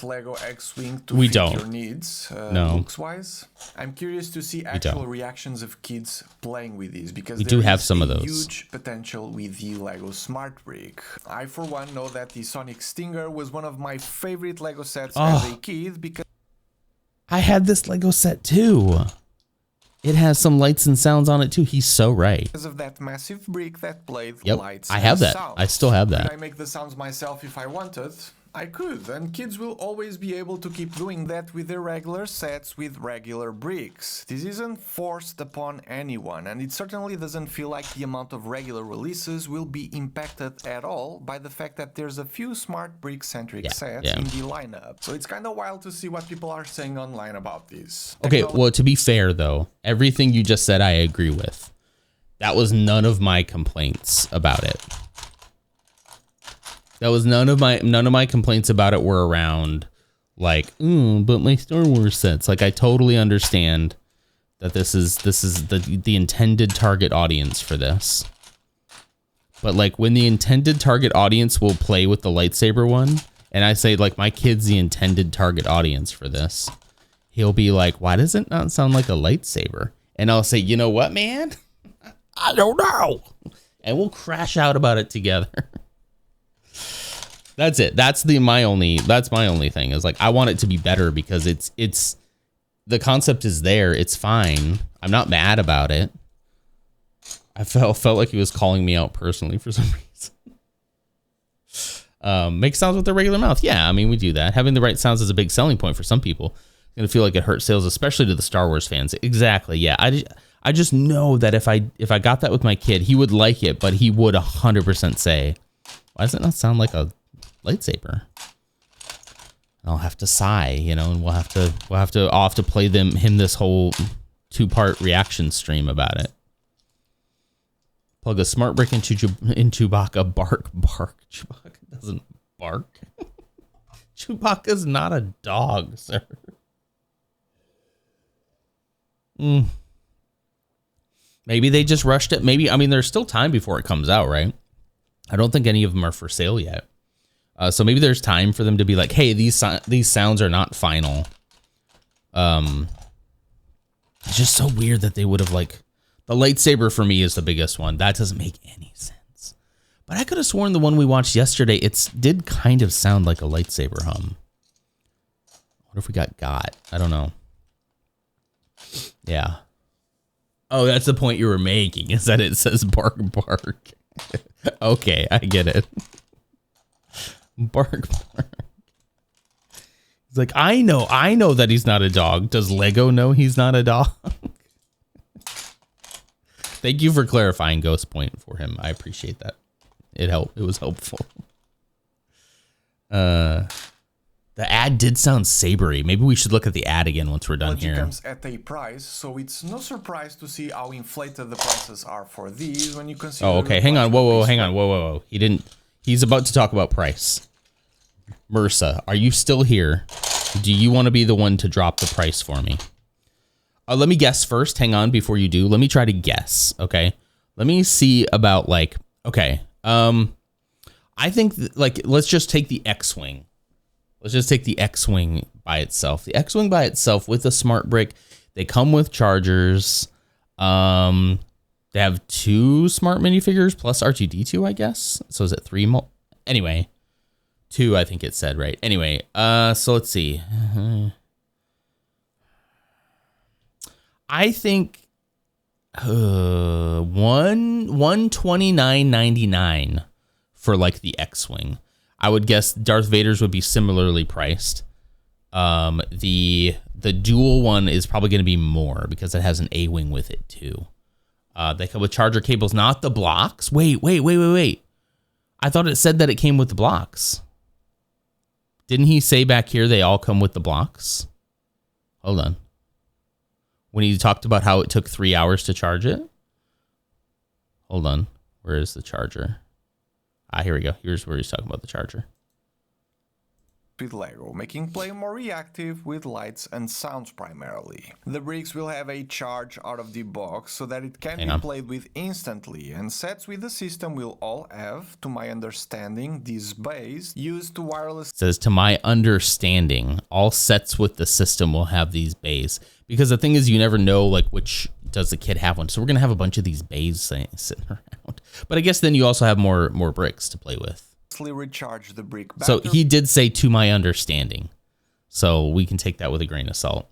Lego X-Wing to We fit don't. your needs, No. looks-wise. I'm curious to see actual reactions of kids playing with these, because We there do have is some of a those. huge potential with the Lego Smart Brick. I, for one, know that the Sonic Stinger was one of my favorite Lego sets as a kid, because I had this Lego set too. It has some lights and sounds on it too. He's so right. of that massive brick that played Yep, lights I have and that. sounds. I still have that. Could I make the sounds myself if I wanted? I could, and kids will always be able to keep doing that with their regular sets with regular bricks. This isn't forced upon anyone, and it certainly doesn't feel like the amount of regular releases will be impacted at all by the fact that there's a few smart brick-centric sets in the lineup. So it's kind of wild to see what people are saying online about this. Okay, well, to be fair though, everything you just said I agree with. That was none of my complaints about it. That was none of my complaints about it were around like, but my Star Wars sets. Like, I totally understand that this is the intended target audience for this. But like, when the intended target audience will play with the lightsaber one, and I say like, my kid's the intended target audience for this, he'll be like, why does it not sound like a lightsaber? And I'll say, you know what, man? I don't know. And we'll crash out about it together. That's it. That's my only thing is like, I want it to be better because it's the concept is there. It's fine. I'm not mad about it. I felt like he was calling me out personally for some reason. Make sounds with the regular mouth. Yeah, I mean, we do that. Having the right sounds is a big selling point for some people. It's gonna feel like it hurts sales, especially to the Star Wars fans. Exactly. Yeah. I just know that if I got that with my kid, he would like it, but he would 100% say, why does it not sound like a lightsaber? And I'll have to sigh, and I'll have to play him this whole 2-part reaction stream about it. Plug a smart brick into Chewbacca. Bark. Chewbacca doesn't bark. Chewbacca's not a dog, sir. Maybe they just rushed it. Maybe, I mean, there's still time before it comes out, right? I don't think any of them are for sale yet. So maybe there's time for them to be like, hey, these sounds are not final. It's just so weird that they would have, like, the lightsaber for me is the biggest one. That doesn't make any sense. But I could have sworn the one we watched yesterday, it did kind of sound like a lightsaber hum. What if we got I don't know. Yeah. Oh, that's the point you were making, is that it says bark, bark. Okay, I get it. Bark, bark. He's like, I know that he's not a dog. Does Lego know he's not a dog? Thank you for clarifying Ghost Point for him. I appreciate that. It helped. It was helpful. The ad did sound sabery. Maybe we should look at the ad again once we're done here. It comes at a price, so it's no surprise to see how inflated the prices are for these when you consider. Oh, okay. Hang on. Whoa. Hang on. Whoa. He's about to talk about price. MRSA, are you still here? Do you want to be the one to drop the price for me? Let me guess first. Hang on before you do. Let me try to guess. Okay. Let me see about like. Okay. I think like let's just take the X-Wing. Let's just take the X-Wing by itself. The X-Wing by itself with a smart brick. They come with chargers. They have 2 smart minifigures plus R2-D2, I guess. So is it 3? Anyway, 2, I think it said, right? Anyway, so let's see. I think $129.99 for like the X-Wing. I would guess Darth Vader's would be similarly priced. The dual one is probably going to be more because it has an A-Wing with it too. They come with charger cables, not the blocks. Wait. I thought it said that it came with the blocks. Didn't he say back here they all come with the blocks? Hold on. When he talked about how it took 3 hours to charge it. Hold on. Where is the charger? Here we go. Here's where he's talking about the charger. With Lego, making play more reactive with lights and sounds primarily. The bricks will have a charge out of the box so that it can be played with instantly, and sets with the system will all have, to my understanding, this base used to wireless. It says, to my understanding, all sets with the system will have these bays. Because the thing is, you never know like which does the kid have one. So we're gonna have a bunch of these bays sitting around. But I guess then you also have more bricks to play with. Recharge the brick so he did say, to my understanding. So we can take that with a grain of salt.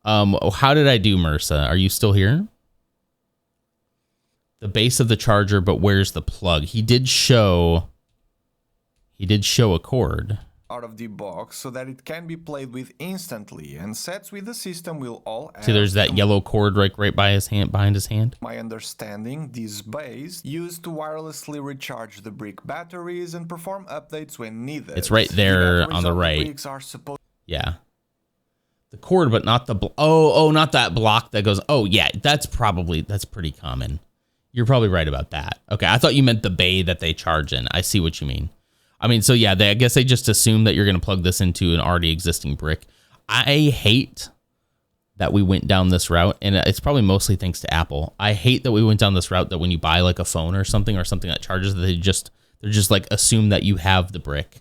How did I do, MRSA? Are you still here? The base of the charger, but where's the plug? He did show a cord. Out of the box so that it can be played with instantly, and sets with the system will all have. See, there's that yellow cord right by his hand, behind his hand. My understanding, this base used to wirelessly recharge the brick batteries and perform updates when needed. It's right there on the right. Yeah. The cord, but not the not that block that goes. Oh yeah, that's pretty common. You're probably right about that. Okay, I thought you meant the bay that they charge in. I see what you mean. I mean, so yeah, I guess they just assume that you're going to plug this into an already existing brick. I hate that we went down this route, and it's probably mostly thanks to Apple. I hate that we went down this route that when you buy like a phone or something that charges, they're just like assume that you have the brick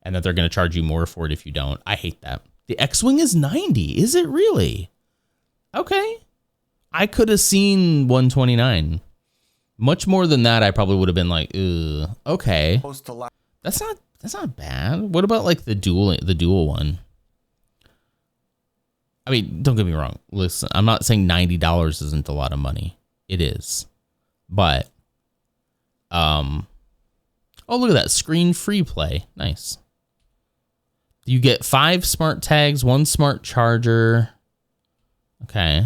and that they're going to charge you more for it if you don't. I hate that. The X-Wing is 90. Is it really? Okay. I could have seen 129. Much more than that, I probably would have been like, ugh, okay. That's not bad. What about like the dual one? I mean, don't get me wrong. Listen, I'm not saying $90 isn't a lot of money. It is. But oh, look at that. Screen free play. Nice. You get 5 smart tags, 1 smart charger. Okay.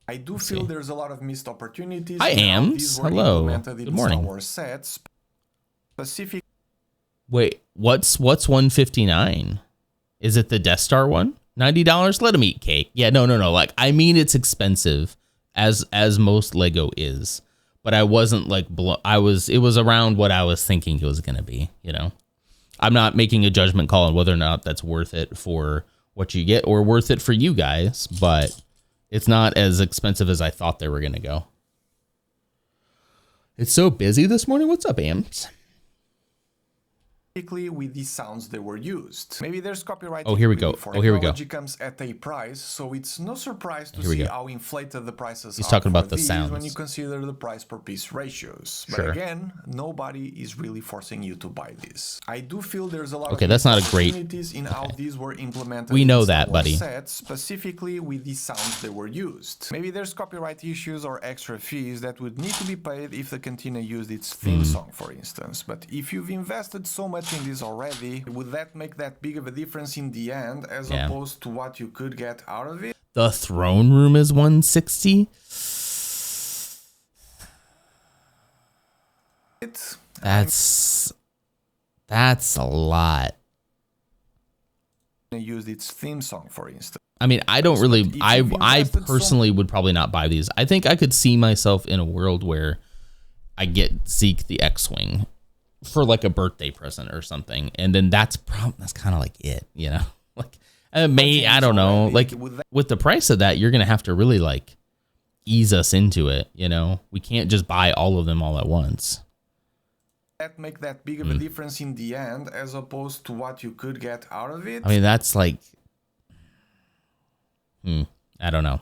I do feel there's a lot of missed opportunities. I am. Hello. Good morning. Wait, what's 159? Is it the Death Star one? $90, let him eat cake. Yeah, no. Like, I mean, it's expensive as most Lego is, but I wasn't like, it was around what I was thinking it was going to be, you know? I'm not making a judgment call on whether or not that's worth it for what you get or worth it for you guys, but it's not as expensive as I thought they were going to go. It's so busy this morning. What's up, Amps? With the sounds that were used. Maybe there's copyright. Oh, here we go. For oh, here we go. Technology comes at a price, so it's no surprise to see how inflated the prices He's are talking about for the sounds when you consider the price per piece ratios. Sure. But again, nobody is really forcing you to buy this. I do feel there's a lot okay, of that's not a great opportunities in how these were implemented. We know in that, Star Wars buddy. Sets, specifically with the sounds that were used. Maybe there's copyright issues or extra fees that would need to be paid if the cantina used its theme song, for instance. But if you've invested so much in this already, would that make that big of a difference in the end as opposed to what you could get out of it? The throne room is 160. That's a lot. Used its theme song, for instance. I mean, I don't really. I personally would probably not buy these. I think I could see myself in a world where I get Zeke the X-wing for like a birthday present or something, and then that's kind of like it, you know. Like, I don't know. Like, with the price of that, you're gonna have to really like ease us into it, you know. We can't just buy all of them all at once. That make that big of a difference in the end as opposed to what you could get out of it? I mean, that's like, I don't know.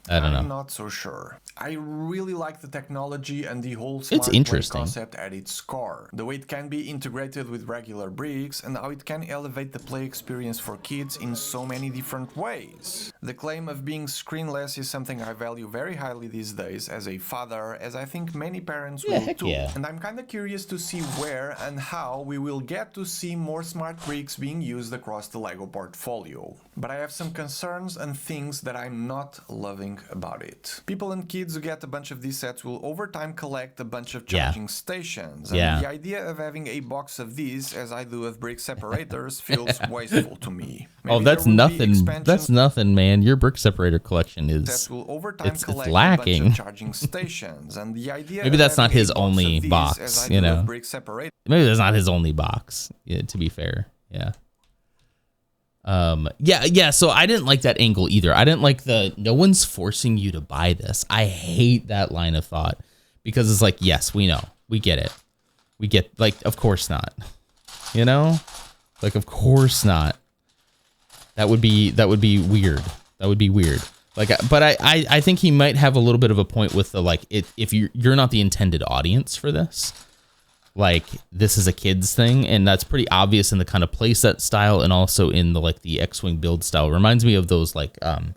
I'm not so sure. I really like the technology and the whole smart play concept at its core. The way it can be integrated with regular bricks and how it can elevate the play experience for kids in so many different ways. The claim of being screenless is something I value very highly these days as a father, as I think many parents will too. And I'm kinda curious to see where and how we will get to see more smart bricks being used across the LEGO portfolio. But I have some concerns and things that I'm not loving about it. People and kids who get a bunch of these sets will over time collect a bunch of charging stations. And the idea of having a box of these, as I do of brick separators, feels wasteful to me. Maybe that's nothing. That's nothing, man. Your brick separator collection is it's lacking. Charging stations, and the idea maybe that's not his only box, you know. Maybe that's not his only box. Yeah, to be fair, yeah. So I didn't like that angle either. I didn't like no one's forcing you to buy this. I hate that line of thought because it's like, yes, we know, we get it. We get, like, of course not, you know, like, of course not. That would be weird. That would be weird. Like, but I think he might have a little bit of a point with the, like, if you're not the intended audience for this. Like, this is a kid's thing, and that's pretty obvious in the kind of playset style and also in the, like, the X-Wing build style. It reminds me of those, like, the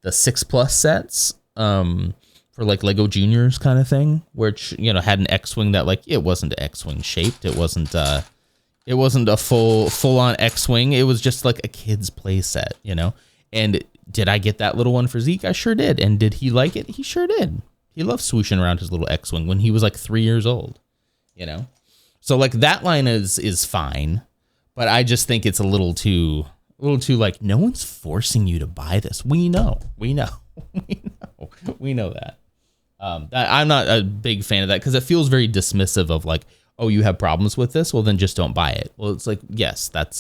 6+ sets for, like, Lego Juniors kind of thing, which, you know, had an X-Wing that, like, it wasn't X-Wing shaped. It wasn't a full-on X-Wing. It was just, like, a kid's playset, you know? And did I get that little one for Zeke? I sure did. And did he like it? He sure did. He loved swooshing around his little X-Wing when he was, like, 3 years old. You know, so like that line is fine, but I just think it's a little too like, no one's forcing you to buy this. We know that. I'm not a big fan of that because it feels very dismissive of like, oh, you have problems with this? Well, then just don't buy it. Well, it's like, yes, that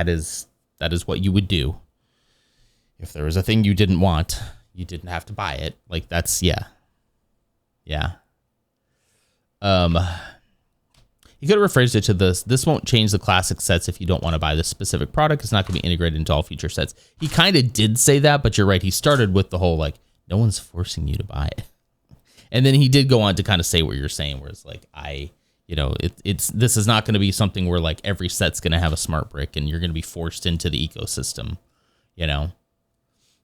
is what you would do. If there was a thing you didn't want, you didn't have to buy it. Like that's, yeah. You could have rephrased it to this won't change the classic sets if you don't want to buy this specific product. It's not going to be integrated into all future sets. He kind of did say that, but you're right. He started with the whole, like, no one's forcing you to buy it. And then he did go on to kind of say what you're saying, where it's like, this is not going to be something where, like, every set's going to have a smart brick and you're going to be forced into the ecosystem, you know?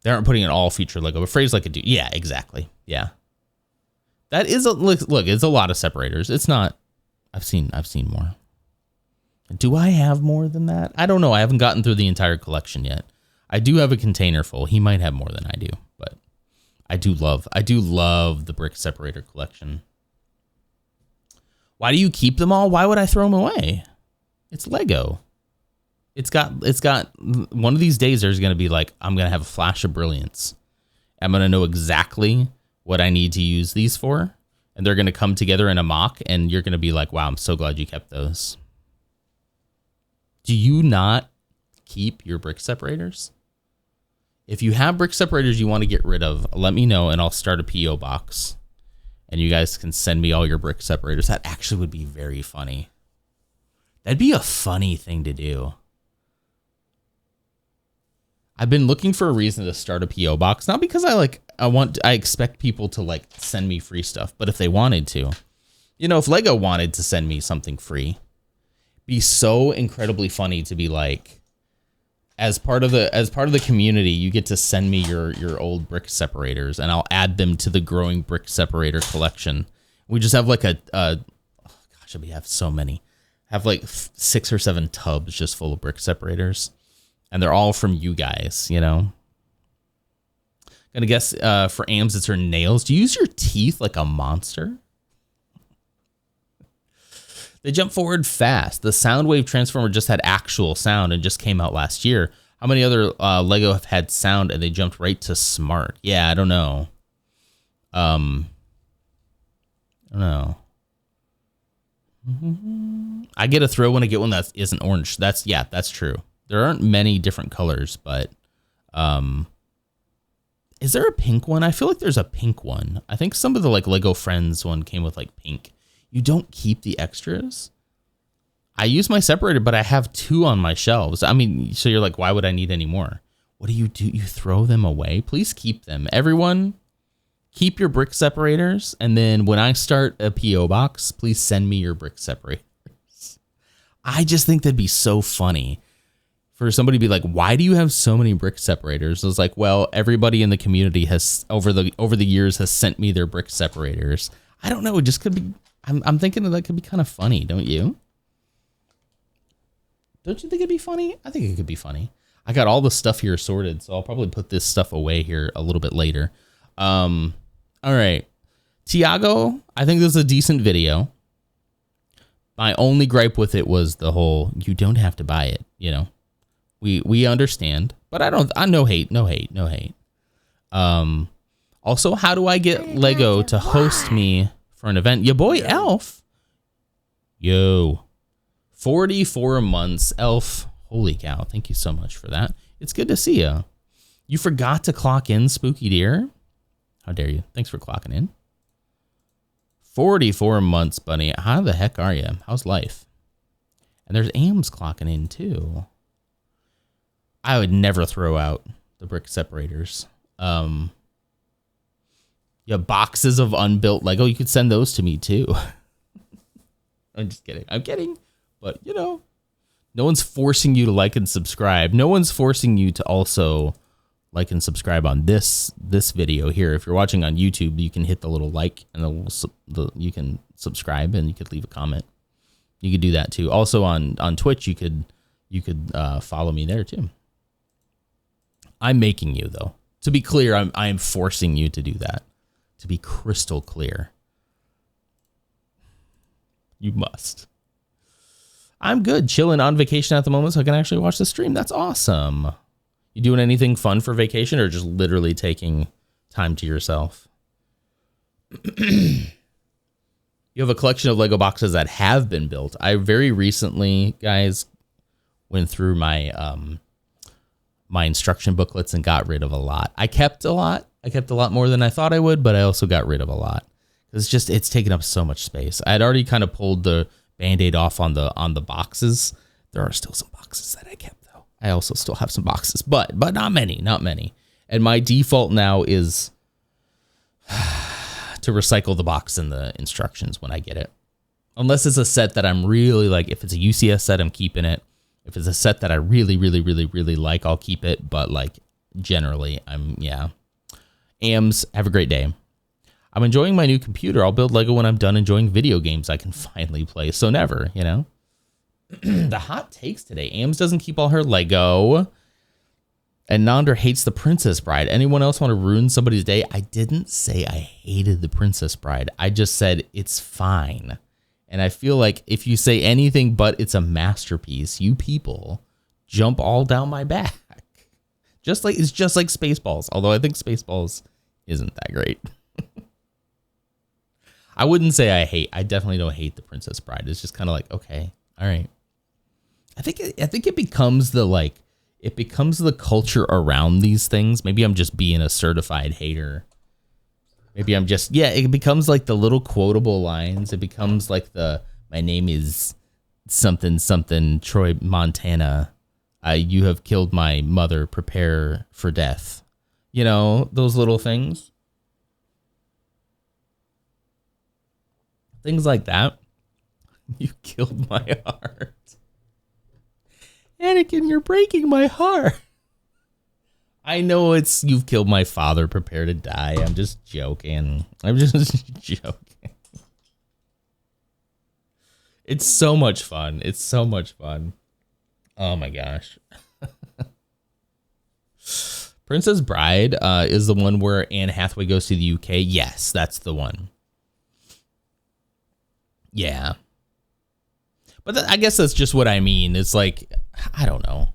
They aren't putting an all feature Lego, but phrase like a dude. Yeah, exactly. Yeah. That is look, it's a lot of separators. It's not, I've seen more. Do I have more than that? I don't know. I haven't gotten through the entire collection yet. I do have a container full. He might have more than I do, but I do love the brick separator collection. Why do you keep them all? Why would I throw them away? It's Lego. It's got one of these days there's going to be like, I'm going to have a flash of brilliance. I'm going to know exactly what I need to use these for. And they're going to come together in a mock. And you're going to be like, wow, I'm so glad you kept those. Do you not keep your brick separators? If you have brick separators you want to get rid of, let me know and I'll start a P.O. box. And you guys can send me all your brick separators. That actually would be very funny. That'd be a funny thing to do. I've been looking for a reason to start a P.O. box. Not because I expect people to like send me free stuff, but if they wanted to. You know, if Lego wanted to send me something free, be so incredibly funny to be like, as part of the community, you get to send me your old brick separators and I'll add them to the growing brick separator collection. We just have like gosh, we have so many. Have like 6 or 7 tubs just full of brick separators. And they're all from you guys, you know? Gonna guess for Ams, it's her nails. Do you use your teeth like a monster? They jump forward fast. The Soundwave Transformer just had actual sound and just came out last year. How many other Lego have had sound and they jumped right to smart? Yeah, I don't know. I don't know. I get a throw when I get one that isn't orange. That's true. There aren't many different colors, but is there a pink one? I feel like there's a pink one. I think some of the like Lego Friends one came with like pink. You don't keep the extras? I use my separator, but I have 2 on my shelves. I mean, so you're like, why would I need any more? What do? You throw them away? Please keep them. Everyone, keep your brick separators. And then when I start a P.O. box, please send me your brick separators. I just think that'd be so funny for somebody to be like, why do you have so many brick separators? I was like, well, everybody in the community has over the years has sent me their brick separators. I don't know. It just could be. I'm thinking that could be kind of funny, don't you? Don't you think it'd be funny? I think it could be funny. I got all the stuff here sorted, so I'll probably put this stuff away here a little bit later. All right. Tiago, I think this is a decent video. My only gripe with it was the whole, you don't have to buy it, you know. We understand, but I no hate. Also, how do I get Lego to host me for an event? Your boy Elf. Yo. 44 months, Elf. Holy cow. Thank you so much for that. It's good to see you. You forgot to clock in, Spooky Deer. How dare you? Thanks for clocking in. 44 months, buddy. How the heck are you? How's life? And there's Ams clocking in, too. I would never throw out the brick separators. You have boxes of unbuilt Lego. You could send those to me, too. I'm just kidding. I'm kidding. But, you know, no one's forcing you to like and subscribe. No one's forcing you to also like and subscribe on this video here. If you're watching on YouTube, you can hit the little like and you can subscribe and you could leave a comment. You could do that too. Also on Twitch, you could follow me there too. I'm making you though. To be clear, I'm forcing you to do that. To be crystal clear. You must. I'm good, chilling on vacation at the moment, so I can actually watch the stream. That's awesome. You doing anything fun for vacation or just literally taking time to yourself? You have a collection of Lego boxes that have been built. I very recently, guys, went through my my instruction booklets and got rid of a lot. I kept a lot. I kept a lot more than I thought I would, but I also got rid of a lot. It's taken up so much space. I had already kind of pulled the Band-Aid off on the boxes. There are still some boxes that I kept though. I also still have some boxes, but not many. And my default now is to recycle the box and the instructions when I get it. Unless it's a set that I'm really like, if it's a UCS set, I'm keeping it. If it's a set that I really like, I'll keep it. But like generally, Ams, have a great day. I'm enjoying my new computer. I'll build Lego when I'm done enjoying video games I can finally play. So never, you know. The hot takes today. Ams doesn't keep all her Lego. And Nonder hates the Princess Bride. Anyone else want to ruin somebody's day? I didn't say I hated the Princess Bride. I just said it's fine. And I feel like if you say anything but it's a masterpiece, you people jump all down my back. It's just like Spaceballs, although I think Spaceballs isn't that great. I wouldn't say I definitely don't hate The Princess Bride. It's just kind of like, okay, all right. I think it becomes the culture around these things. Maybe I'm just being a certified hater. Maybe I'm just, it becomes like the little quotable lines. It becomes like my name is something, something, Troy Montana. You have killed my mother. Prepare for death. You know, those little things. Things like that. You killed my heart. Anakin, you're breaking my heart. I know it's you've killed my father. Prepare to die. I'm just joking. It's so much fun. It's so much fun. Oh my gosh. Princess Bride is the one where Anne Hathaway goes to the UK. Yes, that's the one. Yeah. But I guess that's just what I mean. It's like, I don't know.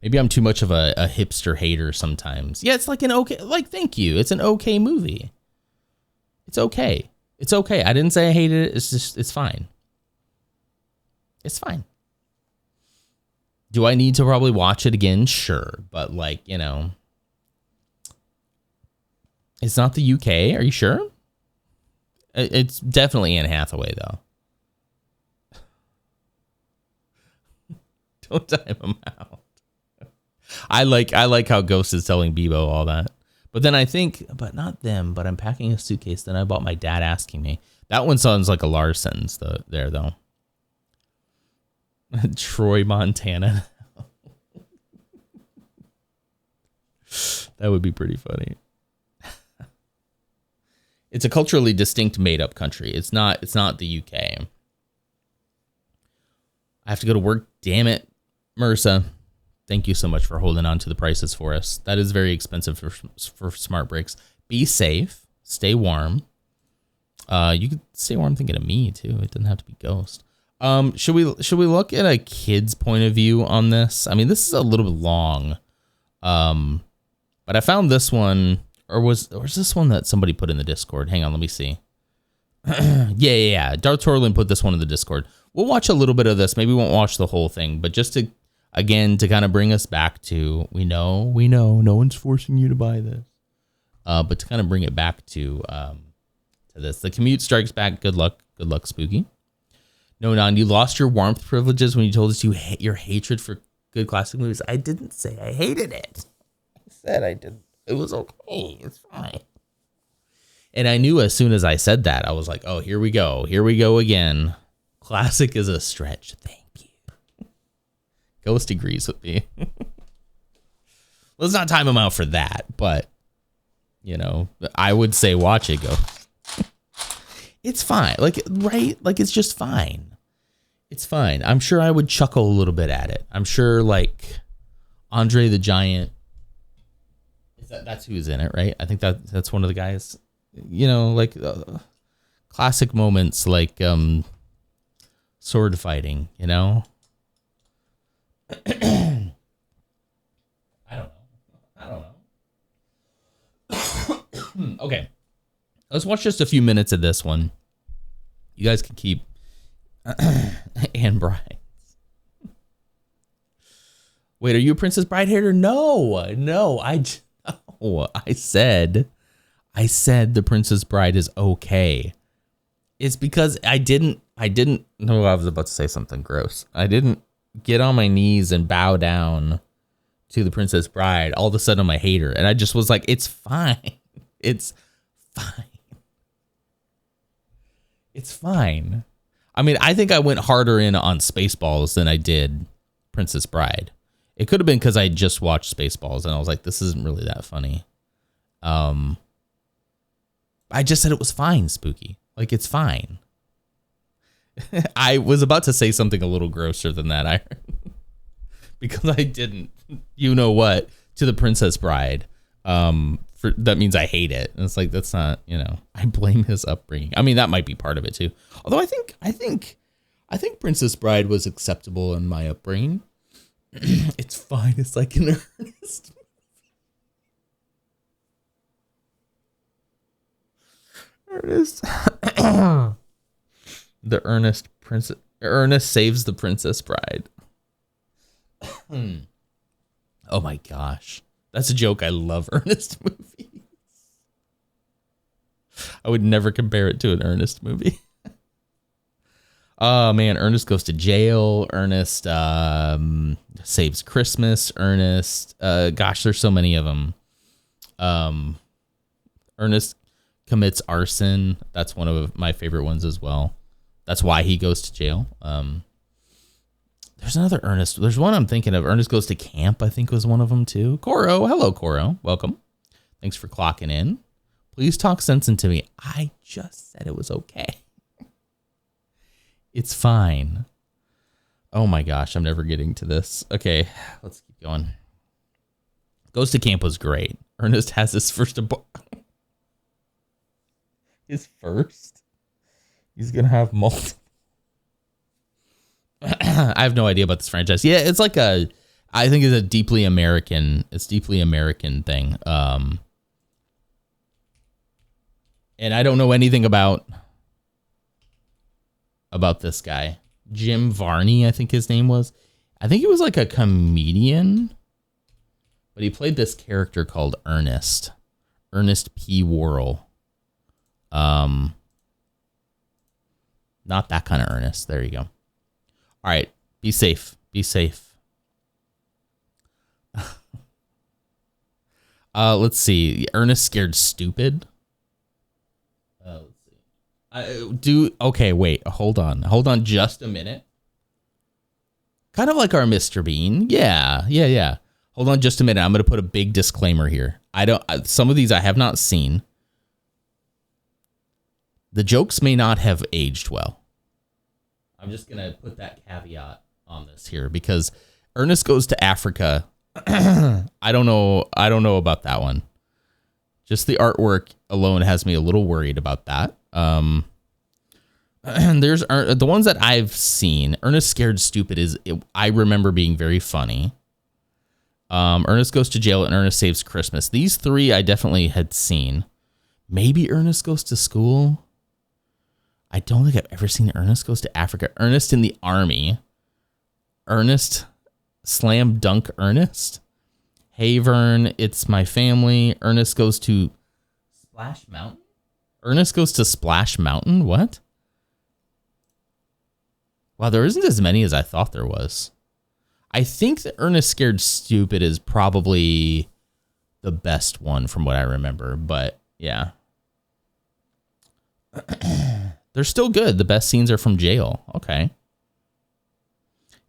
Maybe I'm too much of a hipster hater sometimes. Yeah, it's like thank you. It's an okay movie. It's okay. It's okay. I didn't say I hated it. It's fine. It's fine. Do I need to probably watch it again? Sure. But it's not the UK. Are you sure? It's definitely Anne Hathaway, though. Don't time him out. I like how Ghost is telling Bebo all that. But then I think, but not them, but I'm packing a suitcase. Then I bought my dad asking me. That one sounds like a Lars sentence there, though. Troy Montana. That would be pretty funny. It's a culturally distinct made-up country. It's not the UK. I have to go to work. Damn it, MRSA. Thank you so much for holding on to the prices for us. That is very expensive for smart breaks. Be safe. Stay warm. You could stay warm thinking of me too. It doesn't have to be Ghost. Should we look at a kid's point of view on this? I mean, this is a little bit long. But I found this one, or was this one that somebody put in the Discord? Hang on, let me see. Yeah. Darth Torlin put this one in the Discord. We'll watch a little bit of this. Maybe we won't watch the whole thing, but just to kind of bring us back to, we know, no one's forcing you to buy this. But to kind of bring it back to this. The commute strikes back. Good luck, Spooky. No, Nan, you lost your warmth privileges when you told us your hatred for good classic movies. I didn't say I hated it. I said I didn't. It was okay. It's fine. And I knew as soon as I said that, I was like, oh, here we go. Here we go again. Classic is a stretch. Thank you. Ghost agrees with me. Let's not time him out for that, but, I would say watch it, Ghost. It's fine. Right? It's just fine. It's fine. I'm sure I would chuckle a little bit at it. I'm sure, Andre the Giant, that's who's in it, right? I think that's one of the guys, classic moments, sword fighting, I don't know. Okay. Let's watch just a few minutes of this one. You guys can keep Anne Brides. Wait, are you a Princess Bride hater? No. I said the Princess Bride is okay. It's because I didn't know I was about to say something gross. I didn't get on my knees and bow down to the Princess Bride. All of a sudden I'm a hater. And I just was like, it's fine. It's fine. It's fine. I mean, I think I went harder in on Spaceballs than I did Princess Bride. It could have been because I just watched Spaceballs and I was like, this isn't really that funny. I just said it was fine, Spooky. It's fine. I was about to say something a little grosser than that, because I didn't, to the Princess Bride. That means I hate it. And it's like, that's not, I blame his upbringing. I mean, that might be part of it too. Although I think Princess Bride was acceptable in my upbringing. It's fine. It's like an Ernest. Ernest. The Ernest princess. Ernest saves the Princess Bride. Oh my gosh. That's a joke. I love Ernest movies. I would never compare it to an Ernest movie. Oh man, Ernest goes to jail. Ernest saves Christmas. Ernest, gosh, there's so many of them. Ernest commits arson. That's one of my favorite ones as well. That's why he goes to jail. There's another Ernest. There's one I'm thinking of. Ernest Goes to Camp, I think was one of them too. Coro, hello Coro, welcome. Thanks for clocking in. Please talk sense into me. I just said it was okay. It's fine. Oh my gosh, I'm never getting to this. Okay, let's keep going. Goes to Camp was great. Ernest has his first his first? He's gonna have multiple. I have no idea about this franchise. Yeah, it's like I think it's a deeply American thing. And I don't know anything about this guy. Jim Varney, I think his name was. I think he was like a comedian, but he played this character called Ernest P. Worrell. Not that kind of Ernest. There you go. All right, be safe. Be safe. Let's see. Ernest Scared Stupid. Let's see. Okay, wait. Hold on just a minute. Kind of like our Mr. Bean. Yeah. Hold on just a minute. I'm going to put a big disclaimer here. Some of these I have not seen. The jokes may not have aged well. I'm just going to put that caveat on this here because Ernest Goes to Africa. I don't know about that one. Just the artwork alone has me a little worried about that. There's the ones that I've seen. Ernest Scared Stupid I remember being very funny. Ernest Goes to Jail and Ernest Saves Christmas. These three I definitely had seen. Maybe Ernest Goes to School. I don't think I've ever seen Ernest Goes to Africa. Ernest in the Army. Ernest Slam Dunk Ernest. Hey Vern, It's My Family. Ernest Goes to Splash Mountain. Ernest Goes to Splash Mountain? What? Wow, there isn't as many as I thought there was. I think that Ernest Scared Stupid is probably the best one from what I remember, but yeah. They're still good. The best scenes are from jail. Okay.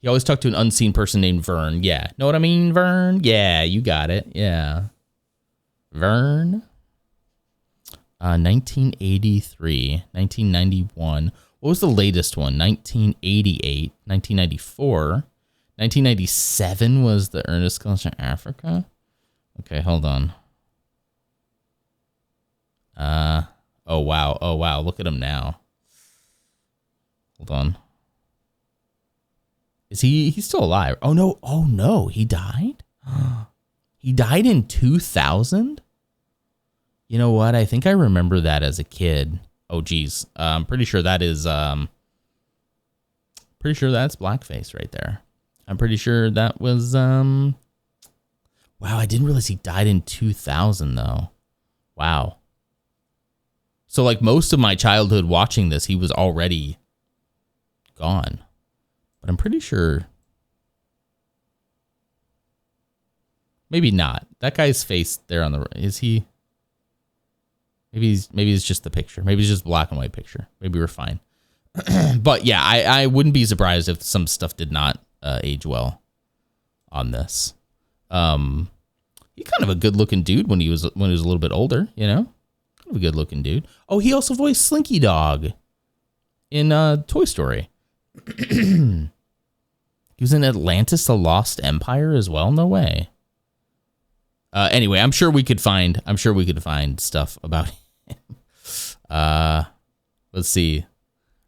He always talked to an unseen person named Vern. Yeah. Know what I mean, Vern? Yeah, you got it. Yeah. Vern. 1983, 1991. What was the latest one? 1988, 1994. 1997 was the Ernest Goes to Africa. Okay, hold on. Oh wow. Look at him now. Hold on. Is he's still alive? Oh no, he died? He died in 2000? You know what? I think I remember that as a kid. Oh geez. I'm pretty sure that is pretty sure that's blackface right there. I'm pretty sure that was wow, I didn't realize he died in 2000 though. Wow. So like most of my childhood watching this, he was already gone. But I'm pretty sure. Maybe not. That guy's face there on the right. Is he? Maybe it's just the picture. Maybe it's just black and white picture. Maybe we're fine. But yeah, I wouldn't be surprised if some stuff did not age well on this. He's kind of a good looking dude when he was a little bit older, you know? Kind of a good looking dude. Oh, he also voiced Slinky Dog in Toy Story. He was in Atlantis: The Lost Empire as well. No way. Anyway, I'm sure we could find stuff about him. Let's see.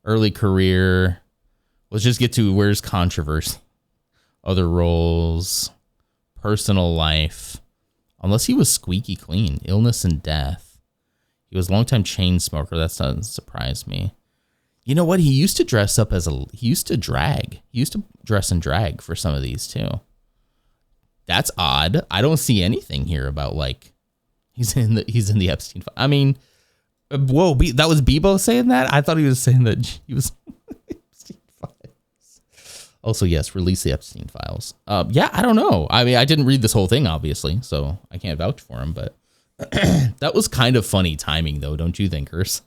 Early career. Let's just get to where's controversy. Other roles, personal life. Unless he was squeaky clean. Illness and death. He was a longtime chain smoker. That doesn't surprise me. You know what? He used to dress up as he used to drag. He used to dress and drag for some of these too. That's odd. I don't see anything here about like he's in the Epstein file. I mean, whoa, that was Bebo saying that? I thought he was saying that he was Epstein files. Also, yes, release the Epstein files. Yeah, I don't know. I mean, I didn't read this whole thing, obviously, so I can't vouch for him, but that was kind of funny timing, though, don't you think, Urs?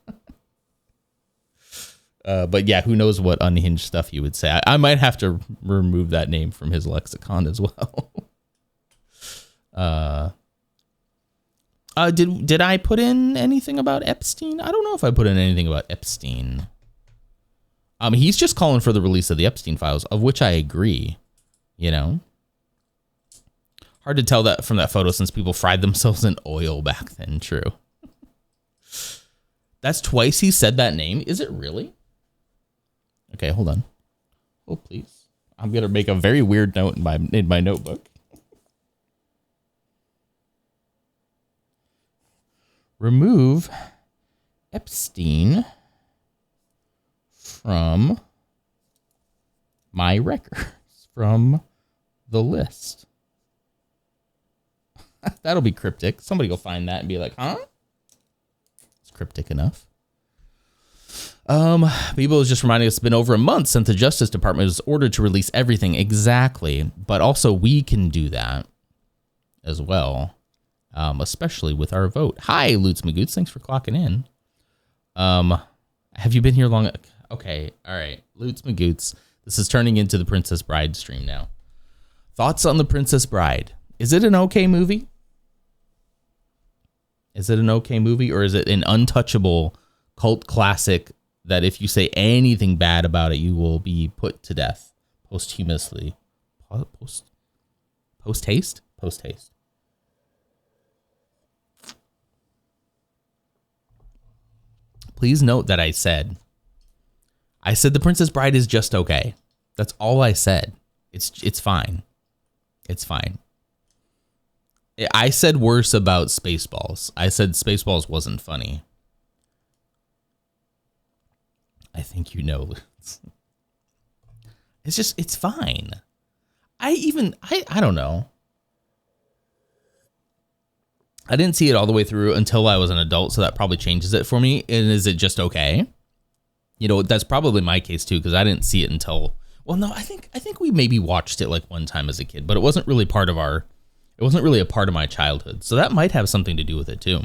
But yeah, who knows what unhinged stuff he would say. I might have to remove that name from his lexicon as well. Did I put in anything about Epstein? I don't know if I put in anything about Epstein. He's just calling for the release of the Epstein files, of which I agree, you know. Hard to tell that from that photo since people fried themselves in oil back then. True. That's twice he said that name. Is it really? Okay, hold on. Oh, please. I'm going to make a very weird note in my notebook. Remove Epstein from my records, from the list. That'll be cryptic. Somebody will find that and be like, huh? It's cryptic enough. Bebo is just reminding us it's been over a month since the Justice Department was ordered to release everything. Exactly. But also we can do that as well. Especially with our vote. Hi, Lutz Magoots. Thanks for clocking in. Have you been here long? Okay. All right. Lutz Magoots. This is turning into the Princess Bride stream now. Thoughts on the Princess Bride? Is it an okay movie? Is it an okay movie, or is it an untouchable cult classic that if you say anything bad about it, you will be put to death posthumously? Post haste? Please note that I said The Princess Bride is just okay. That's all I said. It's fine. It's fine. I said worse about Spaceballs. I said Spaceballs wasn't funny. I think you know. It's fine. I don't know. I didn't see it all the way through until I was an adult, so that probably changes it for me. And is it just okay? You know, that's probably my case too, because I didn't see it until, well, no, I think we maybe watched it like one time as a kid, but it wasn't really a part of my childhood. So that might have something to do with it too.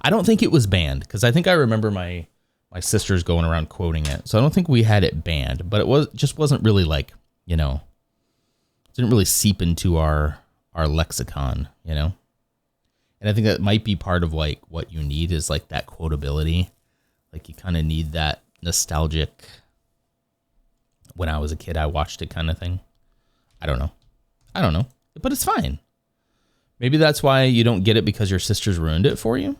I don't think it was banned, because I think I remember my sisters going around quoting it. So I don't think we had it banned, but it wasn't really like, you know, it didn't really seep into our lexicon, you know? And I think that might be part of like what you need is like that quotability. Like you kind of need that nostalgic, when I was a kid, I watched it kind of thing. I don't know. But it's fine. Maybe that's why you don't get it, because your sisters ruined it for you.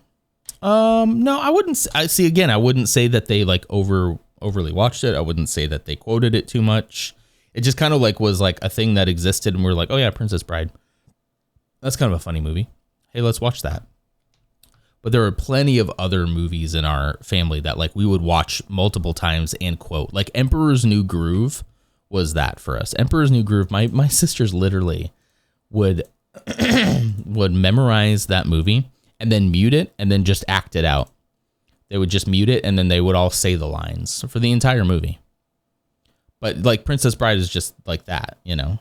No, I wouldn't. I wouldn't say that they like overly watched it. I wouldn't say that they quoted it too much. It just kind of like was like a thing that existed, and we're like, oh yeah, Princess Bride. That's kind of a funny movie. Hey, let's watch that. But there are plenty of other movies in our family that like we would watch multiple times and quote. Like Emperor's New Groove was that for us. Emperor's New Groove. My sisters literally would memorize that movie and then mute it and then just act it out. They would just mute it and then they would all say the lines for the entire movie. But like Princess Bride is just like that, you know?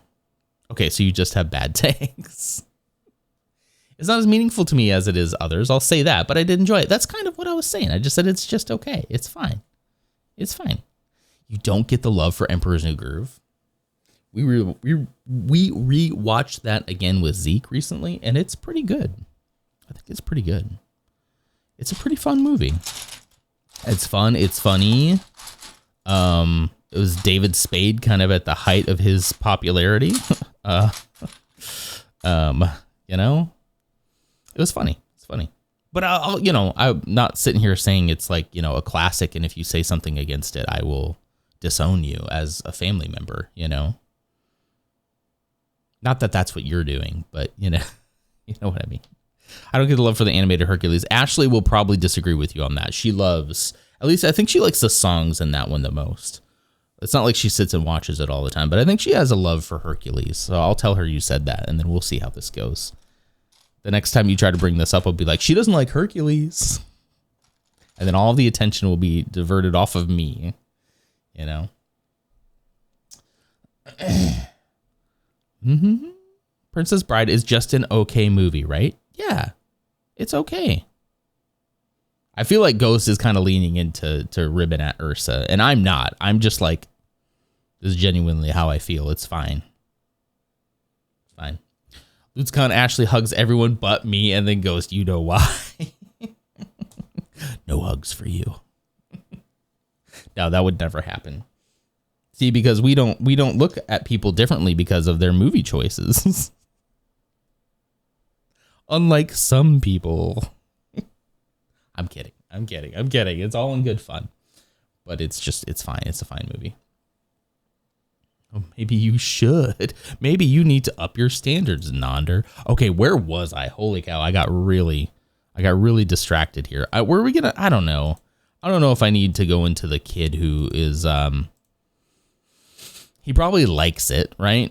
Okay, so you just have bad takes. It's not as meaningful to me as it is others. I'll say that, but I did enjoy it. That's kind of what I was saying. I just said it's just okay. It's fine. It's fine. You don't get the love for Emperor's New Groove. We rewatched that again with Zeke recently, and it's pretty good. I think it's pretty good. It's a pretty fun movie. It's fun. It's funny. It was David Spade kind of at the height of his popularity. You know, it was funny. It's funny. But I'm not sitting here saying it's like, you know, a classic. And if you say something against it, I will disown you as a family member, you know. Not that that's what you're doing, but you know what I mean. I don't get the love for the animated Hercules. Ashley will probably disagree with you on that. She loves, at least I think she likes the songs in that one the most. It's not like she sits and watches it all the time, but I think she has a love for Hercules. So I'll tell her you said that, and then we'll see how this goes. The next time you try to bring this up, I'll be like, she doesn't like Hercules. And then all the attention will be diverted off of me, you know? Princess Bride is just an okay movie, right? Yeah, it's okay. I feel like Ghost is kind of leaning into ribbon at Ursa, and I'm not. I'm just like, this is genuinely how I feel. It's fine. It's fine. LutzCon Ashley hugs everyone but me, and then Ghost, you know why. No hugs for you. No, that would never happen. See, because we don't look at people differently because of their movie choices. Unlike some people. I'm kidding. It's all in good fun. But it's fine. It's a fine movie. Oh, maybe you should. Maybe you need to up your standards, Nonder. Okay, where was I? Holy cow, I got really distracted here. Where are we gonna? I don't know. I don't know if I need to go into the kid who is he probably likes it, right?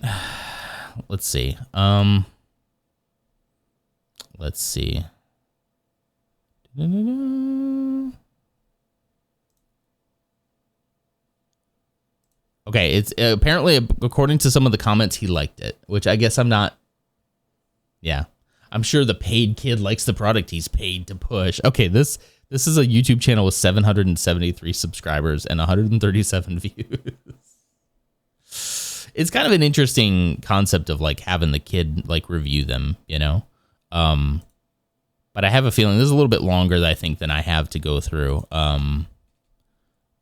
Let's see. Let's see. Okay, it's apparently, according to some of the comments, he liked it, which I guess I'm not. Yeah, I'm sure the paid kid likes the product he's paid to push. Okay, this is a YouTube channel with 773 subscribers and 137 views. It's kind of an interesting concept of like having the kid like review them, you know? But I have a feeling this is a little bit longer than I think than I have to go through.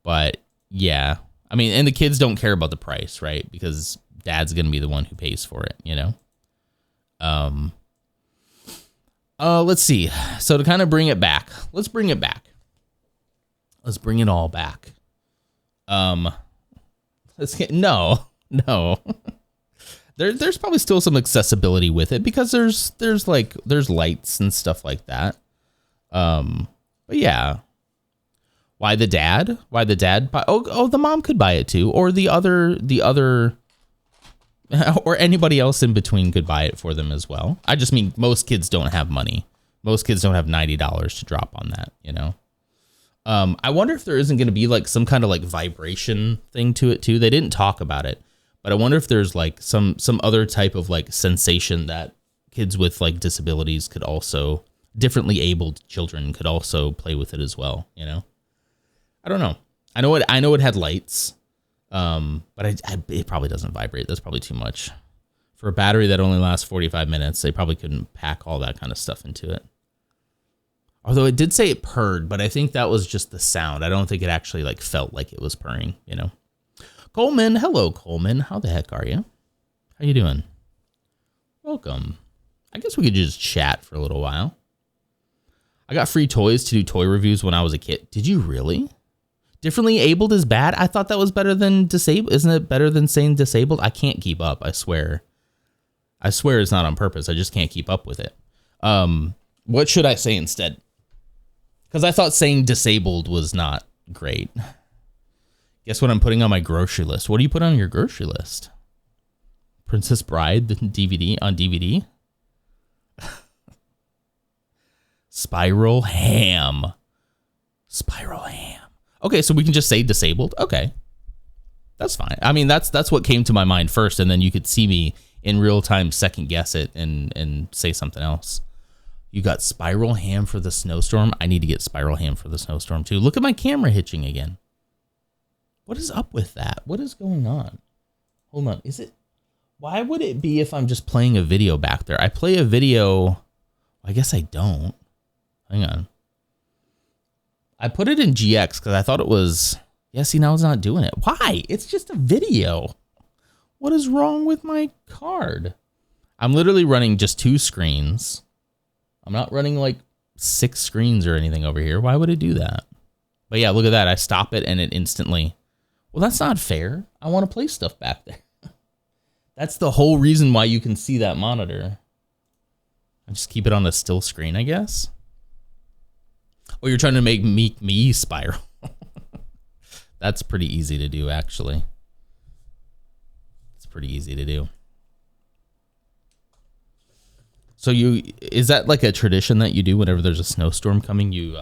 But yeah, I mean, and the kids don't care about the price, right? Because dad's going to be the one who pays for it, you know? Let's see. So to kind of bring it back, let's bring it back. Let's bring it all back. No. There's probably still some accessibility with it because there's lights and stuff like that. But yeah. Why the dad? Buy? Oh, the mom could buy it too, or the other, or anybody else in between could buy it for them as well. I just mean most kids don't have money. Most kids don't have $90 to drop on that, you know. I wonder if there isn't going to be like some kind of like vibration thing to it too. They didn't talk about it, but I wonder if there's like some other type of like sensation that kids with like disabilities could also, differently abled children could also play with it as well, you know. I don't know. I know it had lights, but it probably doesn't vibrate. That's probably too much for a battery that only lasts 45 minutes. They probably couldn't pack all that kind of stuff into it. Although it did say it purred, but I think that was just the sound. I don't think it actually like felt like it was purring, you know. Coleman, hello Coleman. How the heck are you? How you doing? Welcome. I guess we could just chat for a little while. I got free toys to do toy reviews when I was a kid. Did you really? Differently abled is bad? I thought that was better than disabled. Isn't it better than saying disabled? I can't keep up, I swear. I swear it's not on purpose. I just can't keep up with it. What should I say instead? Because I thought saying disabled was not great. Guess what I'm putting on my grocery list? What do you put on your grocery list? Princess Bride, the DVD on DVD? Spiral Ham. Spiral Ham. Okay, so we can just say disabled. Okay. That's fine. I mean, that's what came to my mind first, and then you could see me in real time second guess it and say something else. You got Spiral Ham for the snowstorm. I need to get Spiral Ham for the snowstorm too. Look at my camera hitching again. What is up with that? What is going on? Hold on. Is it? Why would it be if I'm just playing a video back there? I play a video. I guess I don't. Hang on. I put it in GX because I thought it was. Yeah, see, now it's not doing it. Why? It's just a video. What is wrong with my card? I'm literally running just 2 screens. I'm not running like 6 screens or anything over here. Why would it do that? But yeah, look at that. I stop it and it instantly. Well, that's not fair. I want to play stuff back there. That's the whole reason why you can see that monitor. I just keep it on a still screen, I guess. Or you're trying to make me spiral. That's pretty easy to do, actually. It's pretty easy to do. So is that like a tradition that you do whenever there's a snowstorm coming? You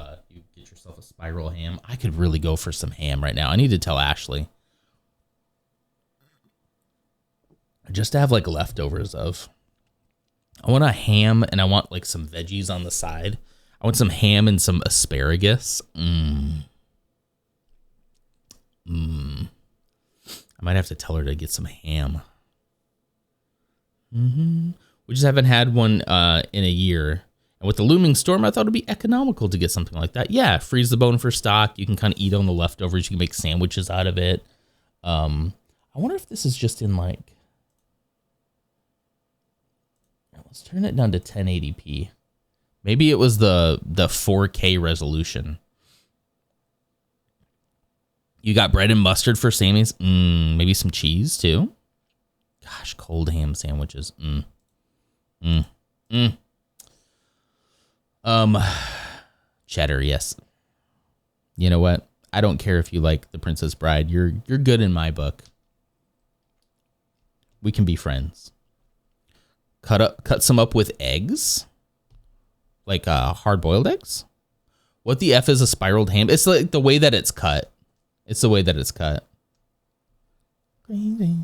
get yourself a spiral ham. I could really go for some ham right now. I need to tell Ashley. Just to have like leftovers of. I want a ham and I want like some veggies on the side. I want some ham and some asparagus. I might have to tell her to get some ham. We just haven't had one in a year. And with the looming storm, I thought it'd be economical to get something like that. Yeah, freeze the bone for stock. You can kind of eat on the leftovers. You can make sandwiches out of it. I wonder if this is just in like... Let's turn it down to 1080p. Maybe it was the 4K resolution. You got bread and mustard for Sammy's? Maybe some cheese too? Gosh, cold ham sandwiches. Cheddar, yes. You know what? I don't care if you like The Princess Bride. You're good in my book. We can be friends. Cut some up with eggs, like hard-boiled eggs. What the F is a spiraled ham? It's like the way that it's cut. It's the way that it's cut. Crazy.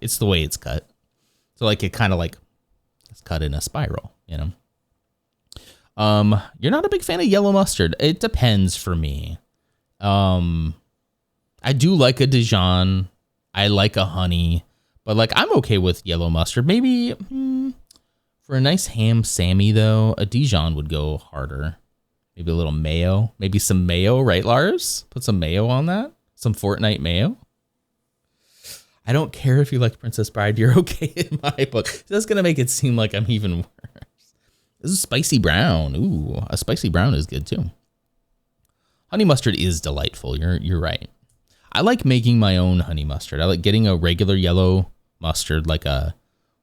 It's the way it's cut. So like it kind of like it's cut in a spiral, you know. You're not a big fan of yellow mustard. It depends for me. I do like a Dijon. I like a honey. But like I'm okay with yellow mustard. Maybe for a nice ham Sammy though, a Dijon would go harder. Maybe a little mayo. Maybe some mayo, right, Lars? Put some mayo on that. Some Fortnite mayo. I don't care if you like Princess Bride. You're okay in my book. That's gonna make it seem like I'm even worse. This is spicy brown. Ooh, a spicy brown is good too. Honey mustard is delightful. You're right. I like making my own honey mustard. I like getting a regular yellow mustard, like a,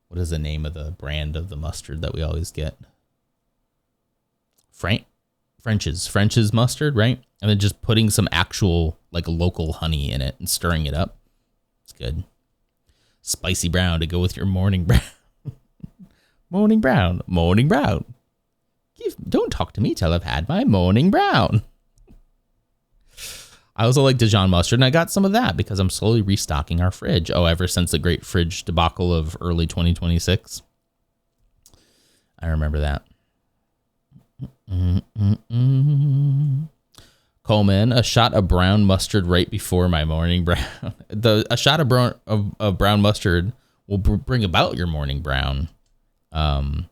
what is the name of the brand of the mustard that we always get? French's mustard, right? And then just putting some actual like local honey in it and stirring it up. It's good. Spicy brown to go with your morning brown. Morning brown. Don't talk to me till I've had my morning brown. I also like Dijon mustard, and I got some of that because I'm slowly restocking our fridge. Oh, ever since the great fridge debacle of early 2026. I remember that. Coleman, a shot of brown mustard right before my morning brown. A shot of brown mustard will bring about your morning brown. And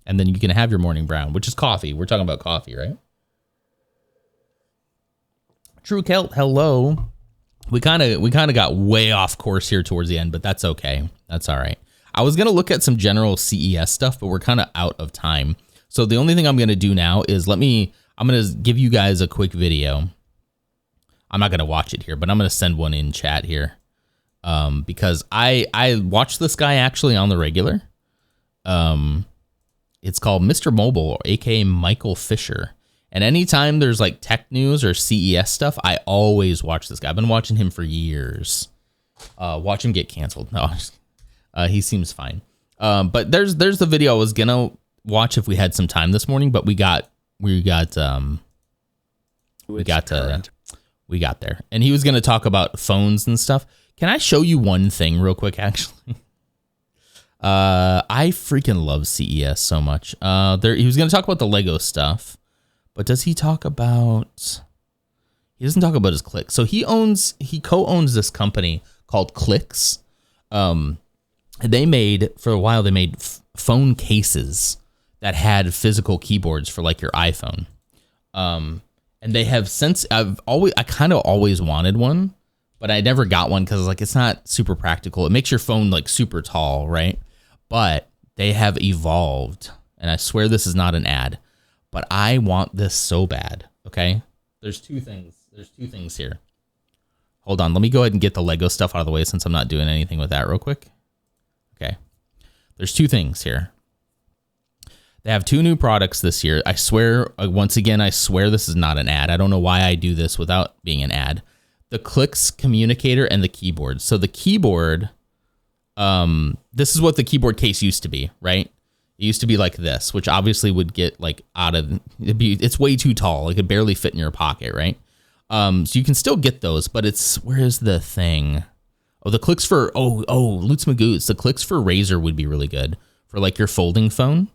then you can have your morning brown, which is coffee. We're talking about coffee, right? True Celt, hello. We kind of got way off course here towards the end, but that's okay. That's all right. I was going to look at some general CES stuff, but we're kind of out of time. So the only thing I'm going to do now is I'm going to give you guys a quick video. I'm not going to watch it here, but I'm going to send one in chat here. Because I watched this guy actually on the regular. It's called Mr. Mobile, aka Michael Fisher. And anytime there's like tech news or CES stuff, I always watch this guy. I've been watching him for years. Watch him get canceled. No, he seems fine. But there's the video I was gonna watch if we had some time this morning, but we got there. And he was gonna talk about phones and stuff. Can I show you one thing real quick? Actually, I freaking love CES so much. He was gonna talk about the Lego stuff. But does he talk about... He doesn't talk about his Click. So he co-owns this company called Clicks. For a while, they made phone cases that had physical keyboards for like your iPhone. And they have since... I kind of always wanted one, but I never got one because like it's not super practical. It makes your phone like super tall, right? But they have evolved. And I swear this is not an ad. But I want this so bad, okay? There's two things here. Hold on. Let me go ahead and get the Lego stuff out of the way since I'm not doing anything with that real quick. Okay. There's 2 things here. They have 2 new products this year. I swear, once again, I swear this is not an ad. I don't know why I do this without being an ad. The Clix communicator and the keyboard. So the keyboard, this is what the keyboard case used to be, right? It used to be like this, which obviously would get like out of, it's way too tall. It could barely fit in your pocket, right? So you can still get those, but where is the thing? Oh, the Clix for, Lutz Magoots. The Clix for Razer would be really good for like your folding phone,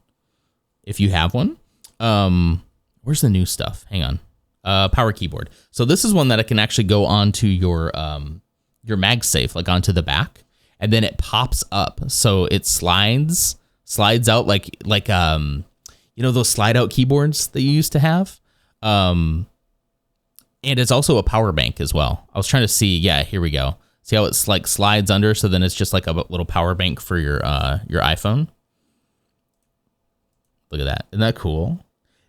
if you have one. Where's the new stuff? Hang on. Power keyboard. So this is one that I can actually go onto your MagSafe, like onto the back, and then it pops up. So it slides out like those slide out keyboards that you used to have. And it's also a power bank as well. I was trying to see. Yeah, here we go. See how it's like slides under. So then it's just like a little power bank for your iPhone. Look at that. Isn't that cool?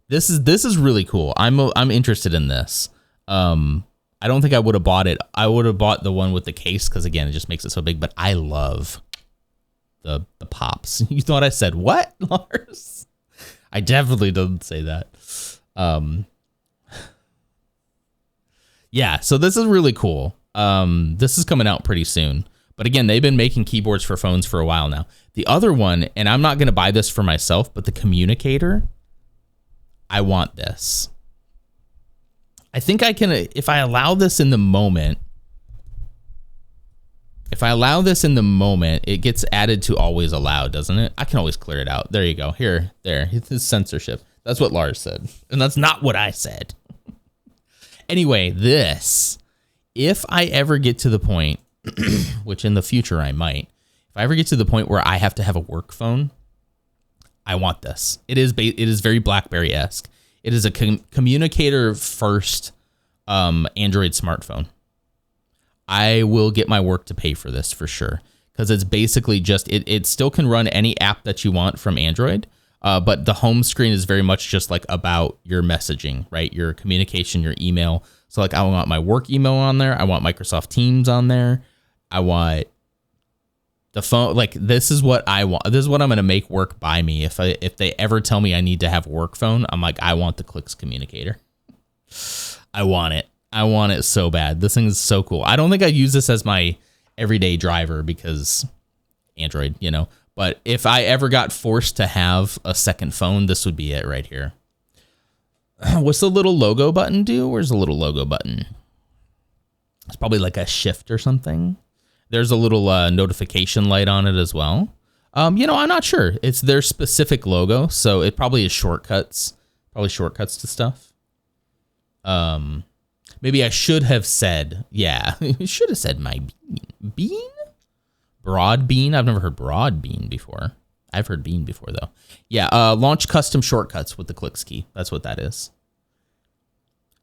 This is really cool. I'm interested in this. I don't think I would have bought it. I would have bought the one with the case because again, it just makes it so big. But I love the pops. You thought I said what, Lars? I definitely didn't say that. Yeah. So this is really cool. This is coming out pretty soon. But again, they've been making keyboards for phones for a while now. The other one, and I'm not going to buy this for myself, but the communicator, I want this. I think I can, if I allow this in the moment, it gets added to always allowed, doesn't it? I can always clear it out. There you go. There. It's censorship. That's what Lars said. And that's not what I said. Anyway, this, if I ever get to the point, which in the future I might, if I ever get to the point where I have to have a work phone, I want this. It is very BlackBerry-esque. It is a communicator first Android smartphone. I will get my work to pay for this for sure because it's basically just it still can run any app that you want from Android, but the home screen is very much just like about your messaging, right? Your communication, your email. So like I want my work email on there. I want Microsoft Teams on there. I want the phone. Like this is what I want. This is what I'm going to make work by me. If they ever tell me I need to have a work phone, I'm like, I want the Clix communicator. I want it. I want it so bad. This thing is so cool. I don't think I'd use this as my everyday driver because Android, but if I ever got forced to have a second phone, this would be it right here. What's the little logo button do? Where's the little logo button? It's probably like a shift or something. There's a little notification light on it as well. I'm not sure. It's their specific logo, so it probably is shortcuts. Probably shortcuts to stuff. Maybe I should have said, yeah, should have said my bean? Broad bean? I've never heard broad bean before. I've heard bean before, though. Yeah, launch custom shortcuts with the Clix key. That's what that is.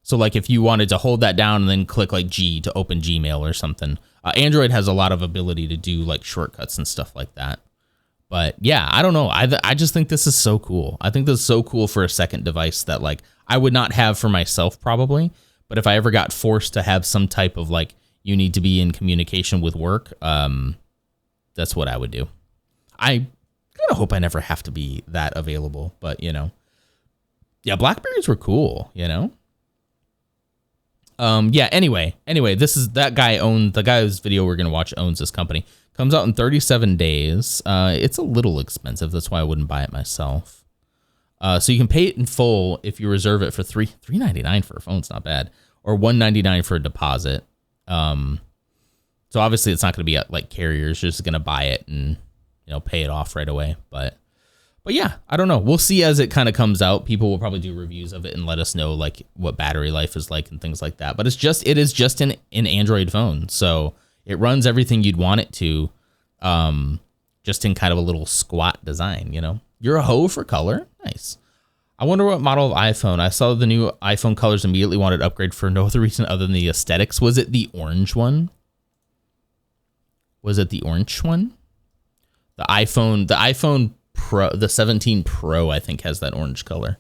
So, like, if you wanted to hold that down and then click, like, G to open Gmail or something. Android has a lot of ability to do, like, shortcuts and stuff like that. But, yeah, I don't know. I just think this is so cool. I think this is so cool for a second device that, like, I would not have for myself probably. But if I ever got forced to have some type of, like, you need to be in communication with work, that's what I would do. I kind of hope I never have to be that available. But, yeah, Blackberries were cool, Yeah, anyway, this is the guy's video we're going to watch owns this company. Comes out in 37 days. It's a little expensive. That's why I wouldn't buy it myself. So you can pay it in full if you reserve it for $3.99 for a phone. It's not bad. Or $1.99 for a deposit. So obviously it's not going to be at like carriers. You're just going to buy it and, pay it off right away. But yeah, I don't know. We'll see as it kind of comes out. People will probably do reviews of it and let us know like what battery life is like and things like that. But it is just an Android phone. So it runs everything you'd want it to, just in kind of a little squat design, You're a hoe for color. Nice. I wonder what model of iPhone. I saw the new iPhone colors, immediately wanted to upgrade for no other reason other than the aesthetics. Was it the orange one? The iPhone Pro, the 17 Pro, I think has that orange color.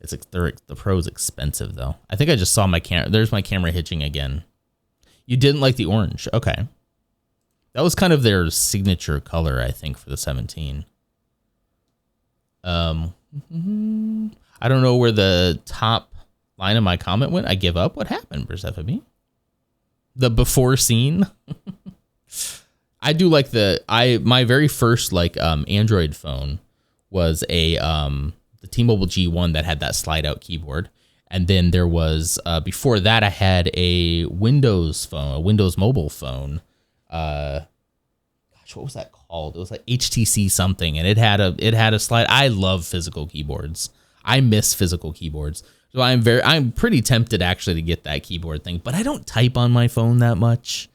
The Pro is expensive though. I think I just saw my camera. There's my camera hitching again. You didn't like the orange. Okay. That was kind of their signature color, I think, for the 17. I don't know where the top line of my comment went. I give up. What happened, Persephone? The before scene. I do like my very first like Android phone was the T-Mobile G1 that had that slide out keyboard. And then there was, before that, I had a Windows phone, a Windows mobile phone. Gosh, what was that called? It was like HTC something, and it had a slide. I love physical keyboards. I miss physical keyboards. So I'm pretty tempted actually to get that keyboard thing, but I don't type on my phone that much.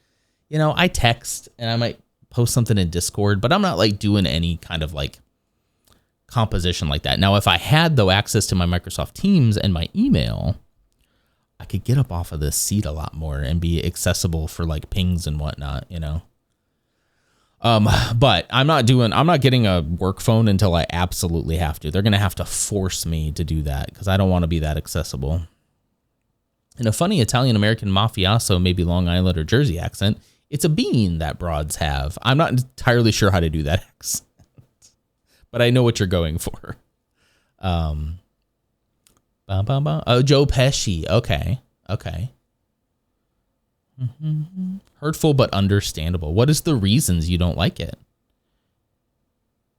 You know, I text and I might post something in Discord, but I'm not like doing any kind of like composition like that. Now, if I had though access to my Microsoft Teams and my email, I could get up off of this seat a lot more and be accessible for like pings and whatnot, you know. But I'm not getting a work phone until I absolutely have to. They're going to have to force me to do that because I don't want to be that accessible. In a funny Italian-American mafioso, maybe Long Island or Jersey accent, it's a bean that broads have. I'm not entirely sure how to do that accent, but I know what you're going for. Oh, Joe Pesci. Okay. Hurtful but understandable. What is the reasons you don't like it?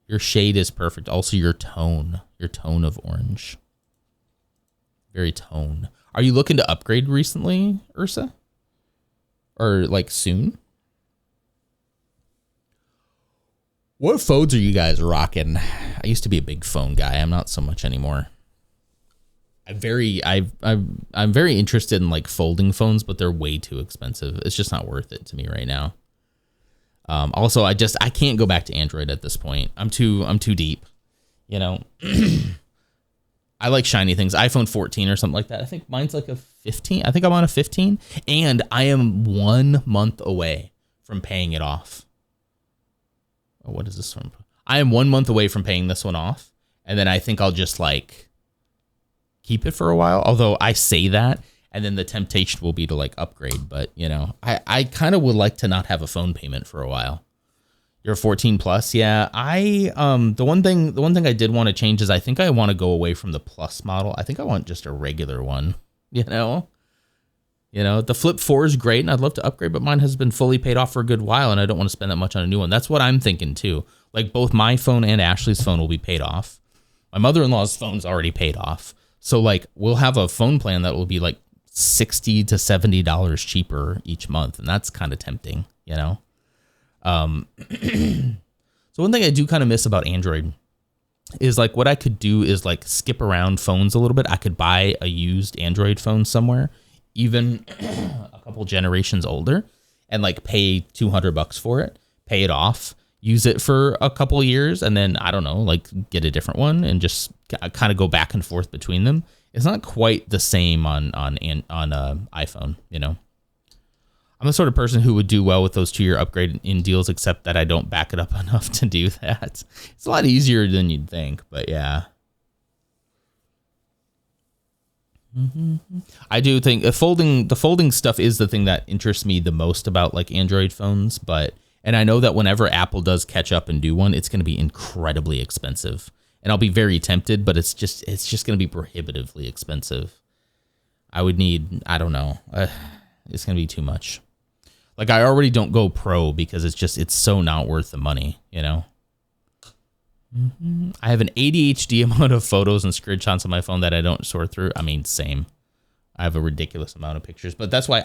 Your shade is perfect. Also, your tone of orange. Very tone. Are you looking to upgrade recently, Ursa? Or like soon? What phones are you guys rocking? I used to be a big phone guy. I'm not so much anymore. I'm very interested in like folding phones, but they're way too expensive. It's just not worth it to me right now. Also, I can't go back to Android at this point. I'm too deep, you know. I like shiny things. iPhone 14 or something like that. I think mine's like a 15. I think I'm on a 15, and I am 1 month away from paying it off. Oh, what is this one? I am 1 month away from paying this one off, and then I think I'll just like keep it for a while. Although I say that, and then the temptation will be to like upgrade. But you know, I kind of would like to not have a phone payment for a while. You're 14 plus, yeah. The one thing I did want to change is I think I want to go away from the plus model. I think I want just a regular one. You know, the Flip 4 is great, and I'd love to upgrade, but mine has been fully paid off for a good while, and I don't want to spend that much on a new one. That's what I'm thinking too. Like both my phone and Ashley's phone will be paid off. My mother-in-law's phone's already paid off. So like we'll have a phone plan that will be like $60 to $70 cheaper each month, and that's kind of tempting, you know. So one thing I do kind of miss about Android is like what I could do is like skip around phones a little bit. I could buy a used Android phone somewhere, even a couple generations older, and like pay $200 for it, pay it off, use it for a couple years, and then I don't know, like get a different one and just kind of go back and forth between them. It's not quite the same on iPhone, you know. I'm the sort of person who would do well with those 2-year upgrade in deals, except that I don't back it up enough to do that. It's a lot easier than you'd think, but yeah. I do think the folding stuff is the thing that interests me the most about like Android phones, and I know that whenever Apple does catch up and do one, it's going to be incredibly expensive, and I'll be very tempted, but it's just going to be prohibitively expensive. I would need, I don't know, it's going to be too much. Like I already don't go pro because it's so not worth the money, you know. I have an ADHD amount of photos and screenshots on my phone that I don't sort through. I mean, same. I have a ridiculous amount of pictures, but that's why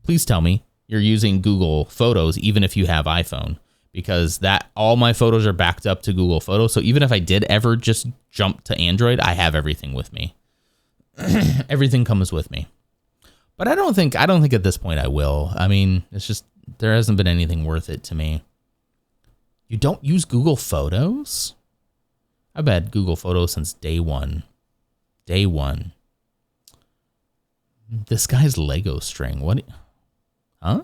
please tell me you're using Google Photos even if you have iPhone, because all my photos are backed up to Google Photos. So even if I did ever just jump to Android, I have everything with me. Everything comes with me. But I don't think at this point I will. I mean, it's just there hasn't been anything worth it to me. You don't use Google Photos? I've had Google Photos since day one. Day one. This guy's Lego string. What? Huh? What are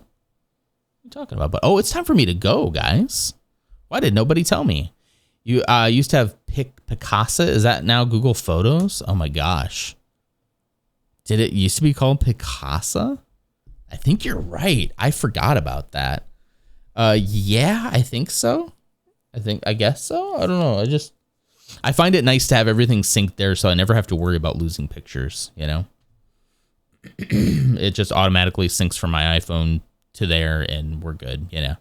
you talking about? But it's time for me to go, guys. Why did nobody tell me? You used to have Picasa. Is that now Google Photos? Oh my gosh. Did it used to be called Picasa? I think you're right. I forgot about that. Yeah, I think so. I guess so. I don't know. I find it nice to have everything synced there so I never have to worry about losing pictures, you know? It just automatically syncs from my iPhone to there and we're good, you know?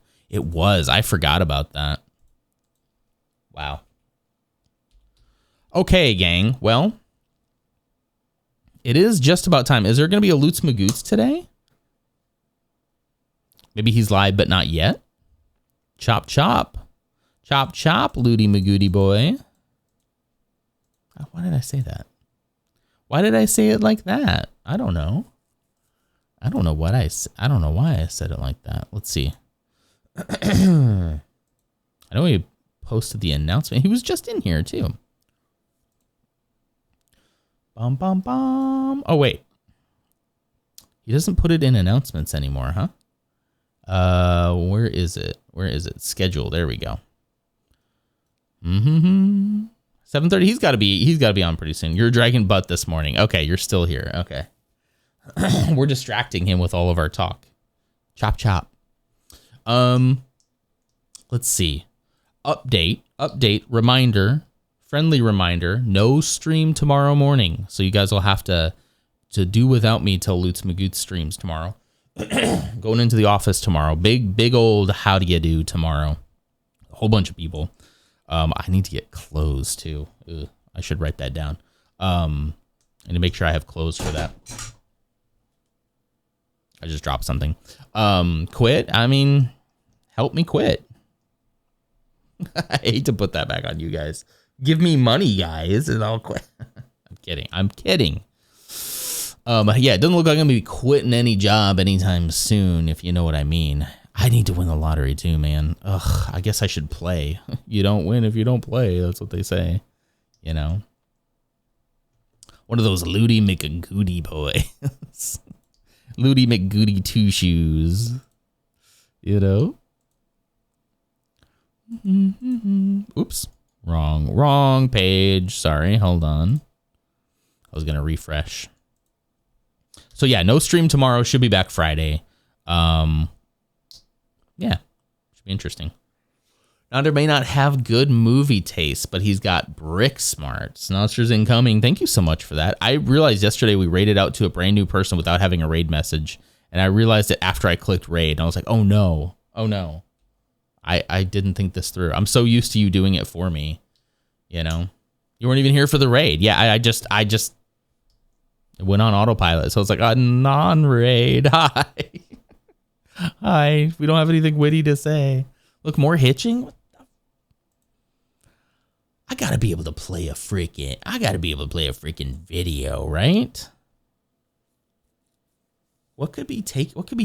I forgot about that. Wow. Okay, gang. Well, it is just about time. Is there going to be a Lutz Magoots today? Maybe he's live, but not yet. Chop, chop. Chop, chop, Looty Magooty boy. Why did I say that? Why did I say it like that? I don't know. I don't know why I said it like that. Let's see. I know he posted the announcement. He was just in here, too. Bum, bum, bum. Oh, wait. He doesn't put it in announcements anymore, huh? Where is it? Where is it? Schedule. There we go. 7:30. He's got to be on pretty soon. You're dragging butt this morning. Okay, you're still here. Okay. We're distracting him with all of our talk. Chop, chop. Let's see. Update, reminder, friendly reminder, no stream tomorrow morning. So you guys will have to do without me till Lutz Magoots streams tomorrow. Going into the office tomorrow. Big old how do you do tomorrow. A whole bunch of people. I need to get clothes too. Ugh, I should write that down. And to make sure I have clothes for that. I just dropped something. Quit. I mean, help me quit. I hate to put that back on you guys. Give me money, guys, and I'll quit. I'm kidding. Yeah, it doesn't look like I'm gonna be quitting any job anytime soon, if you know what I mean. I need to win the lottery too, man. Ugh, I guess I should play. You don't win if you don't play. That's what they say. You know? One of those Looty McGoody boys. Looty McGoody two shoes. You know? Oops. Wrong page. Sorry, hold on. I was going to refresh. So yeah, no stream tomorrow. Should be back Friday. Yeah, should be interesting. Nader may not have good movie taste, but he's got brick smarts. Snosters incoming. Thank you so much for that. I realized yesterday we raided out to a brand new person without having a raid message. And I realized it after I clicked raid. And I was like, oh no. I didn't think this through. I'm so used to you doing it for me. You know, you weren't even here for the raid. Yeah, I just went on autopilot. So it's like a non-raid. Hi. Hi. We don't have anything witty to say. Look, more hitching. What the? I gotta be able to play a freaking video, right? What could be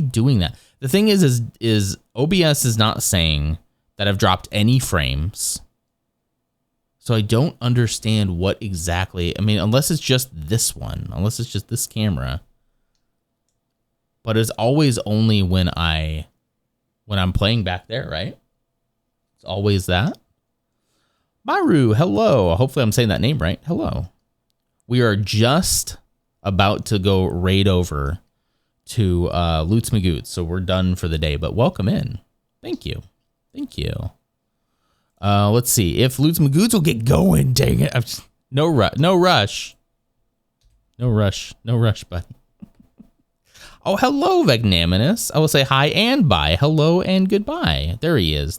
doing that? The thing is OBS is not saying that I've dropped any frames. So I don't understand what exactly, I mean, unless it's just this one, unless it's just this camera. But it's always only when I'm playing back there, right? It's always that. Maru, hello. Hopefully I'm saying that name right. Hello. We are just about to go raid over to Lutz Magoots, so we're done for the day, but welcome in. Thank you. Let's see if Lutz Magoots will get going. Dang it! No rush, buddy. Oh, hello, Vegnaminous. I will say hi and bye. Hello and goodbye. There he is.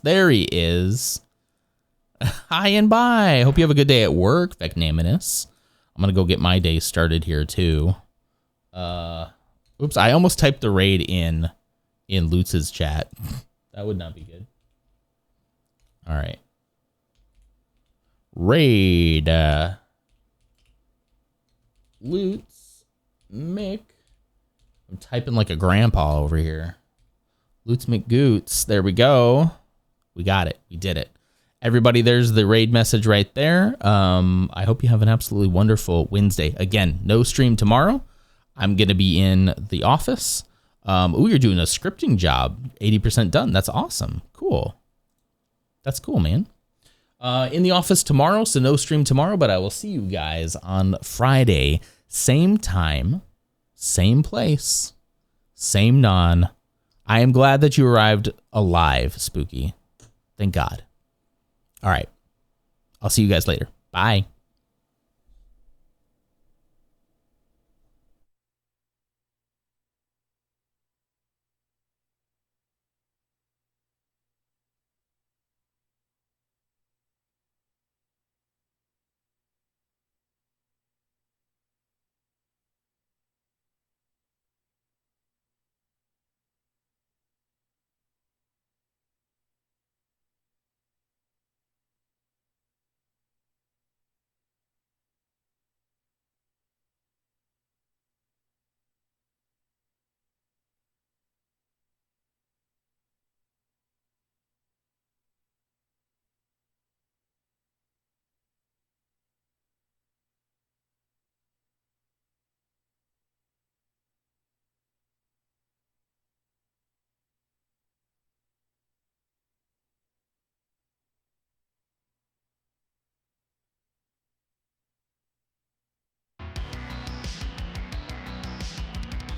Hi and bye. Hope you have a good day at work, Vegnaminous. I'm gonna go get my day started here too. Oops, I almost typed the raid in Lutz's chat. That would not be good. All right. Raid. Lutz Mick. I'm typing like a grandpa over here. Lutz McGoots. There we go. We got it. We did it. Everybody, there's the raid message right there. I hope you have an absolutely wonderful Wednesday. Again, no stream tomorrow. I'm going to be in the office. Ooh, you're doing a scripting job. 80% done. That's awesome. Cool. That's cool, man. In the office tomorrow, so no stream tomorrow, but I will see you guys on Friday. Same time, same place, Same non. I am glad that you arrived alive, Spooky. Thank God. All right. I'll see you guys later. Bye.